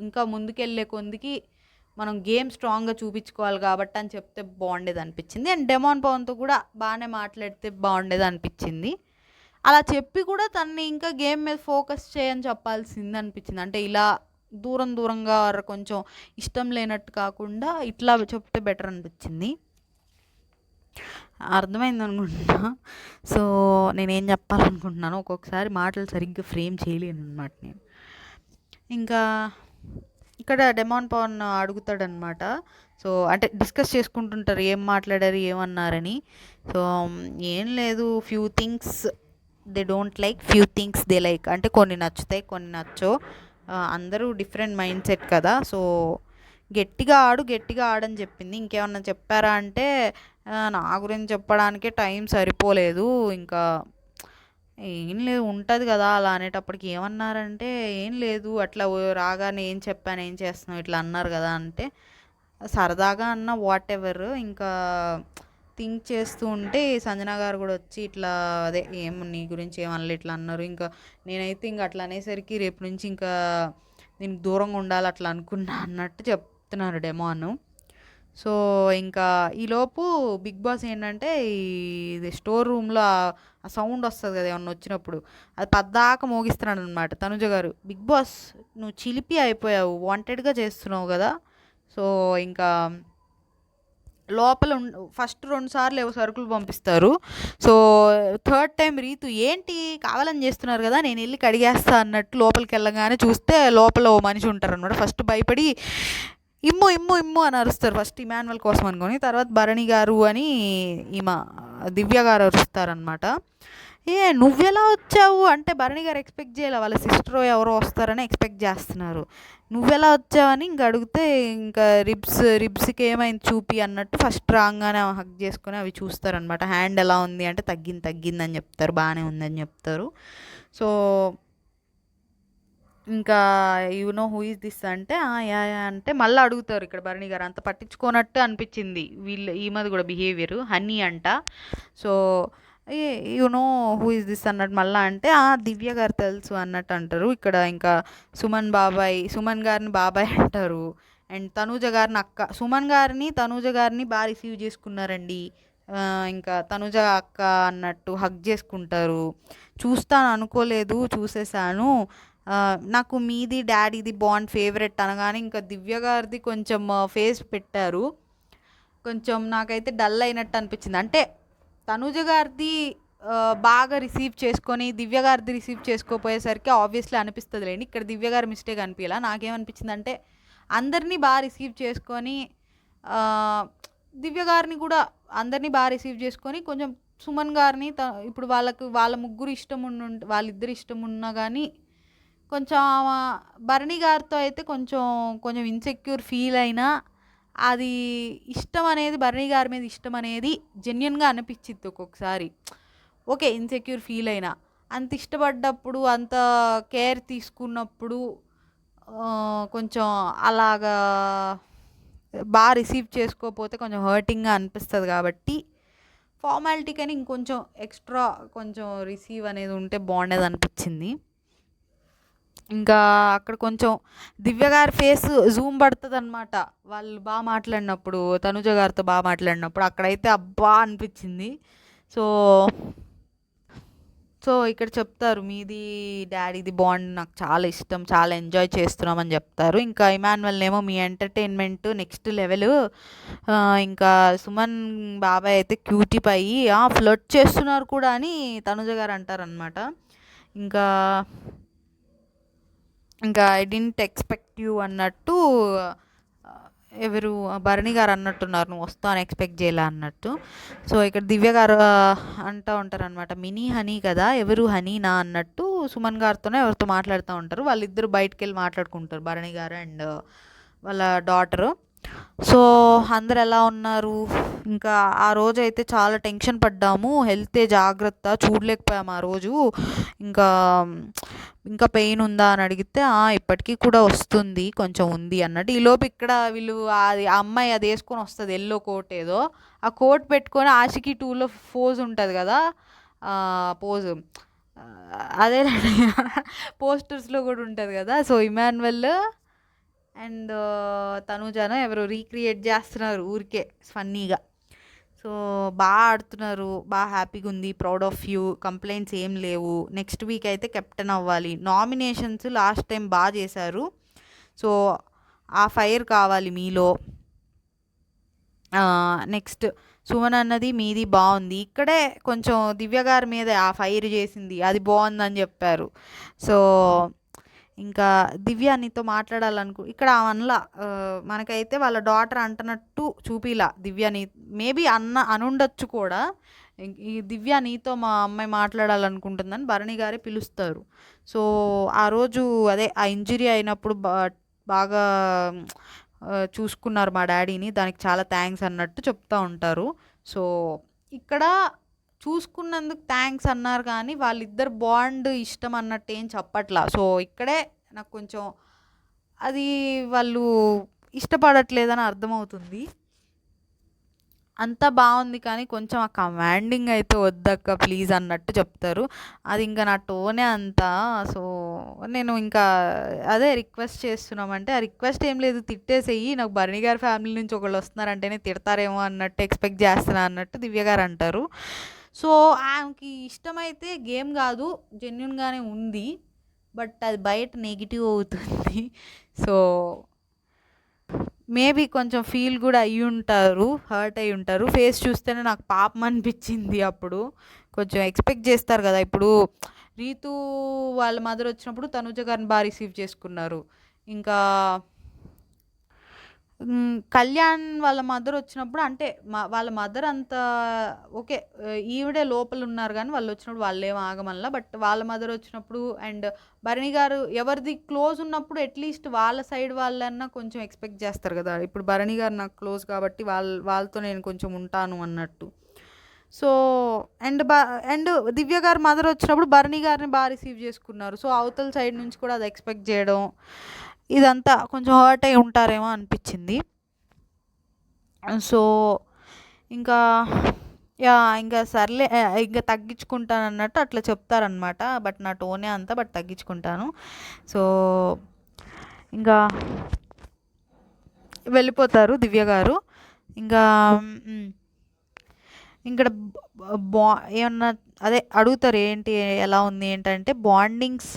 ఇంకా ముందుకెళ్ళే కొందికి మనం గేమ్ స్ట్రాంగ్గా చూపించుకోవాలి కాబట్టి అని చెప్తే బాగుండేది అనిపించింది. అండ్ డెమాన్ పవన్తో కూడా బాగానే మాట్లాడితే బాగుండేది అనిపించింది. అలా చెప్పి కూడా తనని ఇంకా గేమ్ మీద ఫోకస్ చేయని చెప్పాల్సింది అనిపించింది. అంటే ఇలా దూరంగా కొంచెం ఇష్టం లేనట్టు కాకుండా ఇట్లా చెప్తే బెటర్ అనిపించింది. అర్థమైంది అనుకుంటున్నా. సో నేనేం చెప్పాలనుకుంటున్నాను, ఒక్కొక్కసారి మాటలు సరిగ్గా ఫ్రేమ్ చేయలేను అనమాట నేను. ఇంకా ఇక్కడ డెమాన్ పవన్ అడుగుతాడనమాట. సో అంటే డిస్కస్ చేసుకుంటుంటారు ఏం మాట్లాడారు ఏమన్నారని. సో ఏం లేదు, few things they don't like, few things they like, అంటే కొన్ని నచ్చుతాయి కొన్ని నచ్చో, అందరూ డిఫరెంట్ మైండ్ సెట్ కదా. సో గట్టిగా ఆడని చెప్పింది. ఇంకేమన్నా చెప్పారా అంటే నా గురించి చెప్పడానికే టైం సరిపోలేదు, ఇంకా ఏం లేదు ఉంటుంది కదా అలా అనేటప్పటికి ఏమన్నారంటే ఏం లేదు, అట్లా రాగానే ఏం చెప్పాను ఏం చేస్తున్నావు ఇట్లా అన్నారు కదా అంటే సరదాగా అన్న వాట్ ఎవర్. ఇంకా థింక్ చేస్తూ ఉంటే సంజన గారు కూడా వచ్చి ఇట్లా అదే ఏం నీ గురించి ఏమన్నా ఇట్లా అన్నారు. ఇంకా నేనైతే ఇంకా అట్లా అనేసరికి రేపు నుంచి ఇంకా దీనికి దూరంగా ఉండాలి అట్లా అనుకున్నా అన్నట్టు చెప్తున్నారు డెమాను. సో ఇంకా ఈలోపు బిగ్ బాస్ ఏంటంటే ఇది స్టోర్ రూమ్లో ఆ సౌండ్ వస్తుంది కదా ఏమన్నా వచ్చినప్పుడు, అది పద్దాక మోగిస్తున్నాడు అనమాట తనుజ గారు. బిగ్ బాస్ నువ్వు చిలిపి అయిపోయావు, వాంటెడ్గా చేస్తున్నావు కదా. సో ఇంకా లోపల ఫస్ట్ 2 సార్లు ఏవో సరుకులు పంపిస్తారు. సో థర్డ్ టైం రీతు ఏంటి కావాలని చేస్తున్నారు కదా, నేను వెళ్ళి కడిగేస్తా అన్నట్టు లోపలికి వెళ్ళగానే చూస్తే లోపల ఓ మనిషి ఉంటారు అనమాట. ఫస్ట్ భయపడి ఇమ్ము అని అరుస్తారు, ఫస్ట్ ఇమాన్యువల్ కోసం అనుకొని, తర్వాత భరణి గారు అని ఈమె దివ్య గారు అరుస్తారనమాట. నువ్వెలా వచ్చావు అంటే భరణి గారు ఎక్స్పెక్ట్ చేయాలి, వాళ్ళ సిస్టర్ ఎవరో వస్తారని ఎక్స్పెక్ట్ చేస్తున్నారు. నువ్వెలా వచ్చావని ఇంక అడిగితే ఇంకా రిబ్స్కి ఏమైంది చూపి అన్నట్టు ఫస్ట్ రాగానే హక్ చేసుకొని అవి చూస్తారనమాట. హ్యాండ్ ఎలా ఉంది అంటే తగ్గిందని చెప్తారు, బాగానే ఉందని చెప్తారు. సో ఇంకా నో హూ ఈజ్ దిస్ అంటే యా అంటే మళ్ళీ అడుగుతారు. ఇక్కడ భరణి గారు అంత పట్టించుకోనట్టు అనిపించింది ఈమెది కూడా బిహేవియర్. హనీ అంట. So A you know who is this అన్నట్టు మళ్ళా అంటే దివ్య గారు తెలుసు అన్నట్టు అంటారు. ఇక్కడ ఇంకా సుమన్ గారిని బాబాయ్ అంటారు. అండ్ తనూజ గారిని అక్క, తనూజ గారిని బాగా రిసీవ్ చేసుకున్నారండి. ఇంకా తనూజ అక్క అన్నట్టు హగ్ చేసుకుంటారు. చూస్తాను అనుకోలేదు, చూసేసాను. నాకు మీది డాడీది బాండ్ ఫేవరెట్ అనగానే ఇంకా దివ్య గారిది కొంచెం ఫేస్ పెట్టారు. కొంచెం నాకైతే డల్ అయినట్టు అనిపించింది. అంటే తనూజ గారిది బాగా రిసీవ్ చేసుకొని దివ్య గారిది రిసీవ్ చేసుకోపోయేసరికి ఆబ్వియస్లీ అనిపిస్తుంది లేండి. ఇక్కడ దివ్య గారి మిస్టేక్ అనిపించాల. నాకేమనిపించింది అంటే అందరినీ బాగా రిసీవ్ చేసుకొని దివ్య గారిని కూడా అందరినీ బాగా రిసీవ్ చేసుకొని కొంచెం సుమన్ గారిని ఇప్పుడు వాళ్ళ ముగ్గురు ఇష్టం వాళ్ళిద్దరు ఇష్టం ఉన్నా కానీ కొంచెం భరణి గారితో అయితే కొంచెం కొంచెం ఇన్సెక్యూర్ ఫీల్ అయినా అది ఇష్టం అనేది భరణి గారి మీద ఇష్టం అనేది జెన్యున్గా అనిపించిద్ది ఒక్కొక్కసారి. ఓకే, ఇన్సెక్యూర్ ఫీల్ అయినా అంత ఇష్టపడ్డప్పుడు అంత కేర్ తీసుకున్నప్పుడు కొంచెం అలాగా బాగా రిసీవ్ చేసుకోకపోతే కొంచెం హర్టింగ్గా అనిపిస్తుంది. కాబట్టి ఫార్మాలిటీకని ఇంకొంచెం ఎక్స్ట్రా కొంచెం రిసీవ్ అనేది ఉంటే బాగుండేది అనిపించింది. ఇంకా అక్కడ కొంచెం దివ్య గారి ఫేస్ జూమ్ పడుతుంది అనమాట వాళ్ళు బాగా మాట్లాడినప్పుడు, తనుజ గారితో బాగా మాట్లాడినప్పుడు అక్కడైతే అబ్బా అనిపించింది. సో ఇక్కడ చెప్తారు మీది డాడీది బాండ్ నాకు చాలా ఇష్టం, చాలా ఎంజాయ్ చేస్తున్నామని చెప్తారు. ఇంకా ఇమాన్యువల్ ఏమో మీ ఎంటర్టైన్మెంట్ నెక్స్ట్ లెవెల్, ఇంకా సుమన్ బాబాయ్ అయితే క్యూటీ పై ఫ్లర్ట్ చేస్తున్నారు కూడా అని తనుజ గారు అంటారనమాట. ఇంకా ఐ డింట్ ఎక్స్పెక్ట్ యూ అన్నట్టు ఎవరు భరణి గారు అన్నట్టున్నారు, నువ్వు వస్తావు అని ఎక్స్పెక్ట్ చేయాల అన్నట్టు. సో ఇక్కడ దివ్య గారు అంటూ ఉంటారు అనమాట, మినీ హనీ కదా, ఎవరు హనీనా అన్నట్టు సుమన్ గారితోనే ఎవరితో మాట్లాడుతూ ఉంటారు. వాళ్ళిద్దరు బయటకు వెళ్ళి మాట్లాడుకుంటారు, భరణి గారు అండ్ వాళ్ళ డాటరు. సో అందరు ఎలా ఉన్నారు? ఇంకా ఆ రోజు అయితే చాలా టెన్షన్ పడ్డాము, హెల్తే జాగ్రత్త, చూడలేకపోయాము ఆ రోజు. ఇంకా పెయిన్ ఉందా అని అడిగితే ఇప్పటికీ కూడా వస్తుంది, కొంచెం ఉంది అన్నట్టు. ఈలోపు ఇక్కడ వీళ్ళు అది ఆ అమ్మాయి అది వేసుకొని వస్తుంది, ఎల్లో కోట్ ఏదో, ఆ కోట్ పెట్టుకొని ఆషికి 2లో పోజ్ ఉంటుంది కదా, పోజు అదే పోస్టర్స్లో కూడా ఉంటుంది కదా. సో ఇమాన్యువల్ అండ్ తనుజాను ఎవరు రీక్రియేట్ చేస్తున్నారు ఊరికే ఫన్నీగా. సో బాగా ఆడుతున్నారు, బాగా హ్యాపీగా ఉంది, ప్రౌడ్ ఆఫ్ యూ, కంప్లైంట్స్ ఏం లేవు. నెక్స్ట్ వీక్ అయితే కెప్టెన్ అవ్వాలి. నామినేషన్స్ లాస్ట్ టైం బాగా చేశారు, సో ఆ ఫైర్ కావాలి మీలో. నెక్స్ట్ సుమన్ అన్నది మీది బాగుంది, ఇక్కడే కొంచెం దివ్య గారి మీద ఆ ఫైర్ చేసింది అది బాగుందని చెప్పారు. సో ఇంకా దివ్య నీతో ఇక్కడ అనలా, మనకైతే వాళ్ళ డాటర్ అంటున్నట్టు చూపిలా దివ్యని, మేబీ అనుండొచ్చు కూడా. ఈ దివ్య నీతో మా అమ్మాయి మాట్లాడాలనుకుంటుందని భరణి గారే పిలుస్తారు. సో ఆ రోజు అదే ఆ ఇంజరీ అయినప్పుడు బాగా చూసుకున్నారు మా డాడీని, దానికి చాలా థ్యాంక్స్ అన్నట్టు చెప్తూ ఉంటారు. సో ఇక్కడ చూసుకున్నందుకు థ్యాంక్స్ అన్నారు కానీ వాళ్ళిద్దరు బాండ్ ఇష్టం అన్నట్టు ఏం చెప్పట్లా. సో ఇక్కడే నాకు కొంచెం అది వాళ్ళు ఇష్టపడట్లేదని అర్థమవుతుంది. అంతా బాగుంది కానీ కొంచెం ఆ కమాండింగ్ అయితే వద్దక్క ప్లీజ్ అన్నట్టు చెప్తారు. అది ఇంకా నా టోనే అంతా. సో నేను ఇంకా అదే రిక్వెస్ట్ చేస్తున్నామంటే, ఆ రిక్వెస్ట్ ఏం లేదు, తిట్టేసేయి, నాకు భరణి గారి ఫ్యామిలీ నుంచి ఒకళ్ళు వస్తున్నారంటేనే తిడతారేమో అన్నట్టు ఎక్స్పెక్ట్ చేస్తున్నా అన్నట్టు దివ్య గారు అంటారు. సో ఆమెకి ఇష్టమైతే గేమ్ కాదు, జెన్యున్గానే ఉంది, బట్ అది బయట నెగిటివ్ అవుతుంది. సో మేబీ కొంచెం ఫీల్ కూడా అయ్యి ఉంటారు, హర్ట్ అయ్యి ఉంటారు. ఫేస్ చూస్తేనే నాకు పాపం అనిపించింది. అప్పుడు కొంచెం ఎక్స్పెక్ట్ చేస్తారు కదా, ఇప్పుడు రీతు వాళ్ళ మదర్ వచ్చినప్పుడు తనుజ గారిని బాగా రిసీవ్ చేసుకున్నారు. ఇంకా కళ్యాణ్ వాళ్ళ మదర్ వచ్చినప్పుడు అంటే వాళ్ళ మదర్ అంత ఓకే, ఈవిడే లోపల ఉన్నారు కానీ వాళ్ళు వచ్చినప్పుడు వాళ్ళేం ఆగమల్లా. బట్ వాళ్ళ మదర్ వచ్చినప్పుడు అండ్ భరణి గారు ఎవరిది క్లోజ్ ఉన్నప్పుడు అట్లీస్ట్ వాళ్ళ సైడ్ వాళ్ళన్నా కొంచెం ఎక్స్పెక్ట్ చేస్తారు కదా. ఇప్పుడు భరణి గారు నాకు క్లోజ్ కాబట్టి వాళ్ళతో నేను కొంచెం ఉంటాను అన్నట్టు. సో అండ్ దివ్య గారు మదర్ వచ్చినప్పుడు భరణి గారిని బాగా రిసీవ్ చేసుకున్నారు. సో అవతల సైడ్ నుంచి కూడా అది ఎక్స్పెక్ట్ చేయడం, ఇదంతా కొంచెం హర్ట్ అయి ఉంటారేమో అనిపించింది. సో ఇంకా యాహ్! ఇంక సర్లే ఇంక తగ్గించుకుంటానన్నట్టు అట్లా చెప్తారనమాట. బట్ నా టోనే అంత బట్ తగ్గించుకుంటాను. సో, ఇంకా వెళ్ళిపోతారు దివ్య గారు. ఇంకా హ్మ్. ఇక్కడ బా ఏమన్నా అదే అడుగుతారు ఏంటి ఎలా ఉంది ఏంటంటే బాండింగ్స్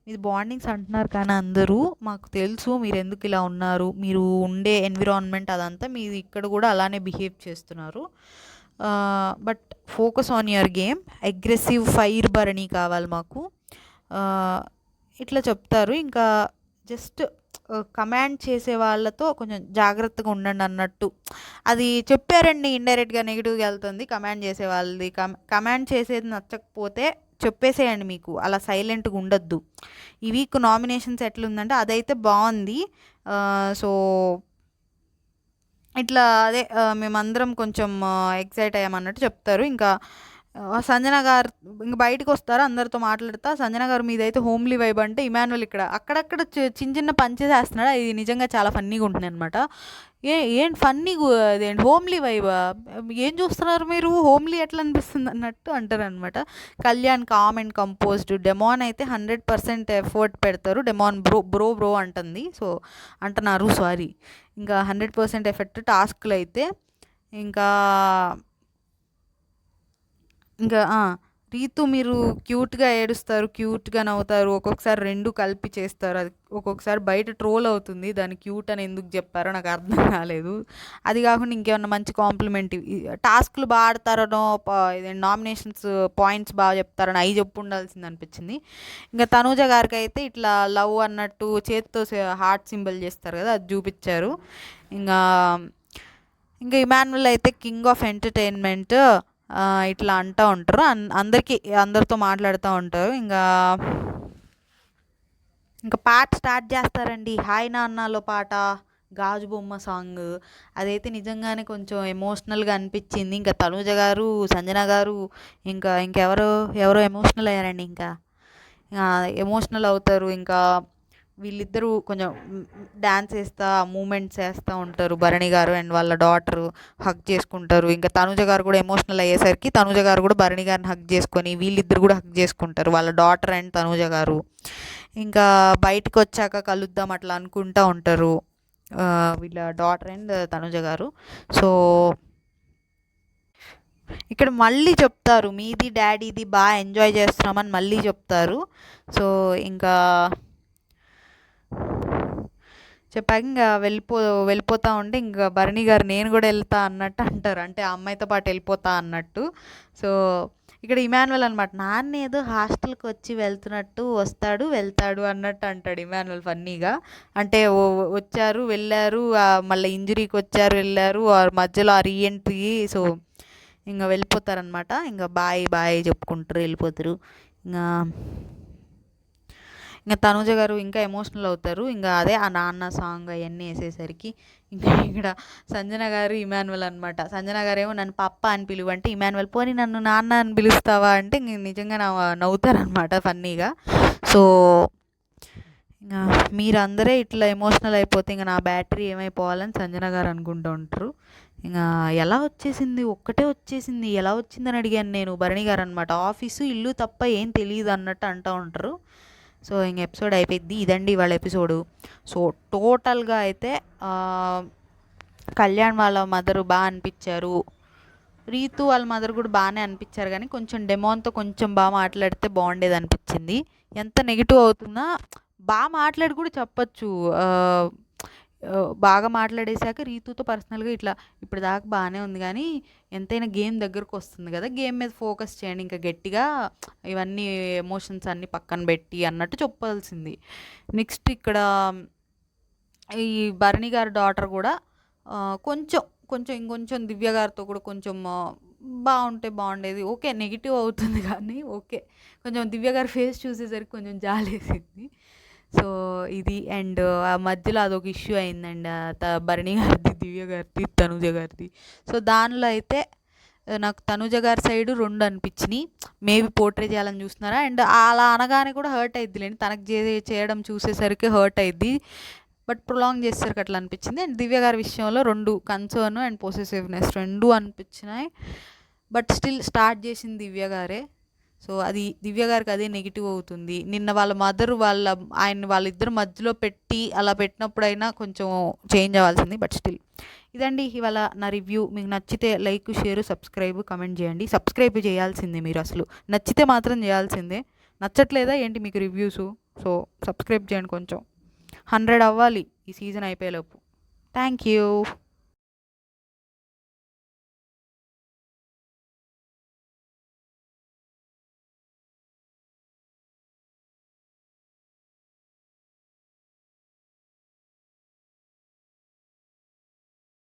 ఇది బాండింగ్స్ అంటున్నారు కానీ అందరూ మాకు తెలుసు మీరు ఎందుకు ఇలా ఉన్నారు మీరు ఉండే ఎన్విరాన్మెంట్ అదంతా మీరు ఇక్కడ కూడా అలానే బిహేవ్ చేస్తున్నారు but focus on your game aggressive fire బర్నీ కావాలి మాకు ఇట్లా చెప్తారు ఇంకా జస్ట్ కమాండ్ చేసే వాళ్ళతో కొంచెం జాగ్రత్తగా ఉండండి అన్నట్టు అది చెప్పారండి ఇండైరెక్ట్గా నెగిటివ్గా వెళ్తుంది కమాండ్ చేసే వాళ్ళది కమాండ్ చేసేది నచ్చకపోతే చెప్పేసేయండి మీకు అలా సైలెంట్గా ఉండొద్దు ఈ వీక్ నామినేషన్స్ ఎట్లుందంటే అదైతే బాగుంది సో ఇట్లా అదే మేమందరం కొంచెం ఎక్సైట్ అయ్యామన్నట్టు చెప్తారు ఇంకా సంజన గారు ఇంక బయటకు వస్తారు అందరితో మాట్లాడతా సంజన గారు మీదైతే హోమ్లీ వైబ్ అంటే ఇమాన్యుల్ ఇక్కడ అక్కడక్కడ చిన్న చిన్న పంచెస్ వేస్తున్నాడు ఇది నిజంగా చాలా ఫన్నీగా ఉంటుంది అనమాట ఏంటి ఫన్నీగా అదేంటి హోమ్లీ వైబ్ ఏం చూస్తున్నారు మీరు హోమ్లీ ఎట్లా అనిపిస్తుంది అన్నట్టు అంటారు అనమాట Kalyan calm and composed demon అయితే 100% ఎఫర్ట్ పెడతారు డెమాన్ బ్రో అంటుంది సో అంటున్నారు సారీ ఇంకా 100% ఎఫెక్ట్ టాస్క్లు అయితే ఇంకా ఇంకా రీతు మీరు క్యూట్గా ఏడుస్తారు క్యూట్గా నవ్వుతారు ఒక్కొక్కసారి రెండు కలిపి చేస్తారు అది ఒక్కొక్కసారి బయట ట్రోల్ అవుతుంది దాన్ని క్యూట్ అని ఎందుకు చెప్పారో నాకు అర్థం కాలేదు అది కాకుండా ఇంకేమన్నా మంచి కాంప్లిమెంట్ టాస్క్లు బాగా ఆడతారనో నామినేషన్స్ పాయింట్స్ బాగా చెప్తారని అవి చెప్పు ఉండాల్సింది అనిపించింది ఇంకా తనూజ గారికి అయితే ఇట్లా లవ్ అన్నట్టు చేతితో హార్ట్ సింబల్ చేస్తారు కదా అది చూపించారు ఇంకా ఇంకా ఇమాన్యుల్ అయితే కింగ్ ఆఫ్ ఎంటర్టైన్మెంట్ ఇట్లా అంటూ ఉంటారు అందరితో మాట్లాడుతూ ఉంటారు ఇంకా పాట స్టార్ట్ చేస్తారండి హాయ్ నాన్నలో పాట గాజు బొమ్మ సాంగ్ అదైతే నిజంగానే కొంచెం ఎమోషనల్గా అనిపించింది ఇంకా తనూజ గారు సంజన గారు ఇంకెవరో ఎమోషనల్ అయ్యారండి ఇంకా ఎమోషనల్ అవుతారు ఇంకా వీళ్ళిద్దరూ కొంచెం డ్యాన్స్ వేస్తూ మూమెంట్స్ వేస్తూ ఉంటారు భరణి గారు అండ్ వాళ్ళ డాటరు హగ్ చేసుకుంటారు ఇంకా తనూజ గారు కూడా ఎమోషనల్ అయ్యేసరికి తనూజ గారు కూడా భరణి గారిని హగ్ చేసుకొని వీళ్ళిద్దరు కూడా హగ్ చేసుకుంటారు వాళ్ళ డాటర్ అండ్ తనూజ గారు ఇంకా బయటకు వచ్చాక కలుద్దాం అట్లా అనుకుంటూ ఉంటారు వీళ్ళ డాటర్ అండ్ తనూజ గారు సో ఇక్కడ మళ్ళీ చెప్తారు మీది డాడీది బాగా ఎంజాయ్ చేస్తున్నామని మళ్ళీ చెప్తారు సో ఇంకా చెప్పాక ఇంకా వెళ్ళిపోతా ఉంటే ఇంకా భరణి గారు నేను కూడా వెళ్తా అన్నట్టు అంటారు అంటే ఆ అమ్మాయితో పాటు వెళ్ళిపోతా అన్నట్టు సో ఇక్కడ ఇమాన్యుల్ అనమాట నాన్న ఏదో హాస్టల్కి వచ్చి వెళ్తాడు అన్నట్టు అంటాడు ఇమాన్యుల్ ఫన్నీగా అంటే వచ్చారు వెళ్ళారు మళ్ళీ ఇంజురీకి వచ్చారు వెళ్ళారు మధ్యలో ఆ రీఎంట్రీ సో ఇంకా వెళ్ళిపోతారనమాట ఇంకా బాయ్ చెప్పుకుంటారు వెళ్ళిపోతారు ఇంకా తనూజ గారు ఇంకా ఎమోషనల్ అవుతారు ఇంకా అదే ఆ నాన్న సాంగ్ అవన్నీ వేసేసరికి ఇంకా ఇక్కడ సంజన గారు ఇమాన్యుల్ అనమాట సంజన గారు ఏమో నన్ను పప్ప అని పిలువంటే ఇమాన్యుల్ పోనీ నన్ను నాన్న అని పిలుస్తావా అంటే ఇంక నిజంగా నవ్వుతారనమాట ఫన్నీగా సో ఇంకా మీరందరే ఇట్లా ఎమోషనల్ అయిపోతే ఇంకా నా బ్యాటరీ ఏమైపోవాలని సంజన గారు అనుకుంటూ ఉంటారు ఇంకా ఎలా వచ్చేసింది ఒక్కటే వచ్చేసింది ఎలా వచ్చిందని అడిగాను నేను భరణి గారు అనమాట ఆఫీసు ఇల్లు తప్ప ఏం తెలియదు అన్నట్టు అంటూ ఉంటారు సో ఇంక ఎపిసోడ్ అయిపోయింది ఇదండి వాళ్ళ ఎపిసోడు సో టోటల్గా అయితే కళ్యాణ్ వాళ్ళ మదరు బాగా అనిపించారు రీతు వాళ్ళ మదర్ కూడా బాగానే అనిపించారు కానీ కొంచెం డెమోన్తో కొంచెం బాగా మాట్లాడితే బాగుండేది అనిపించింది ఎంత నెగిటివ్ అవుతున్నా బాగా మాట్లాడి కూడా చెప్పచ్చు బాగా మాట్లాడేశాక రీతుతో పర్సనల్గా ఇట్లా ఇప్పుడు దాకా బాగానే ఉంది కానీ ఎంతైనా గేమ్ దగ్గరకు వస్తుంది కదా గేమ్ మీద ఫోకస్ చేయండి ఇంకా గట్టిగా ఇవన్నీ ఎమోషన్స్ అన్నీ పక్కన పెట్టి అన్నట్టు చెప్పాల్సింది నెక్స్ట్ ఇక్కడ ఈ భరణి గారి డాటర్ కూడా ఇంకొంచెం దివ్య గారితో కూడా కొంచెం బాగుంటే బాగుండేది ఓకే నెగిటివ్ అవుతుంది కానీ ఓకే కొంచెం దివ్య గారి ఫేస్ చూసేసరికి కొంచెం జాలేసింది సో ఇది అండ్ ఆ మధ్యలో అదొక ఇష్యూ అయిందండి భరణి గారిది దివ్య గారిది తనూజ గారిది సో దానిలో అయితే నాకు తనూజ గారి సైడు 2 అనిపించినాయి మేబీ పోర్ట్రే చేయాలని చూస్తున్నారా అండ్ అలా అనగానే కూడా హర్ట్ అయిద్దిలేండి తనకు చేయడం చూసేసరికి హర్ట్ అయింది బట్ ప్రొలాంగ్ చేసేసరికి అట్లా అనిపించింది అండ్ దివ్య గారి విషయంలో 2 కన్సర్న్ అండ్ పొసెసివ్నెస్ 2 అనిపించినాయి బట్ స్టిల్ స్టార్ట్ చేసింది దివ్య గారే. సో అది దివ్య గారికి అదే నెగిటివ్ అవుతుంది. నిన్న వాళ్ళ మదర్ వాళ్ళిద్దరు మధ్యలో పెట్టి అలా పెట్టినప్పుడైనా కొంచెం చేంజ్ అవ్వాల్సింది. బట్ స్టిల్ ఇదండి ఇవాళ నా రివ్యూ. మీకు నచ్చితే లైక్, షేర్, సబ్స్క్రైబ్, కమెంట్ చేయండి. సబ్స్క్రైబ్ చేయాల్సిందే మీరు, అసలు నచ్చితే మాత్రం చేయాల్సిందే. నచ్చట్లేదా ఏంటి మీకు రివ్యూసు? సో సబ్స్క్రైబ్ చేయండి, కొంచెం 100 అవ్వాలి ఈ సీజన్ అయిపోయేలోపు. Thank you.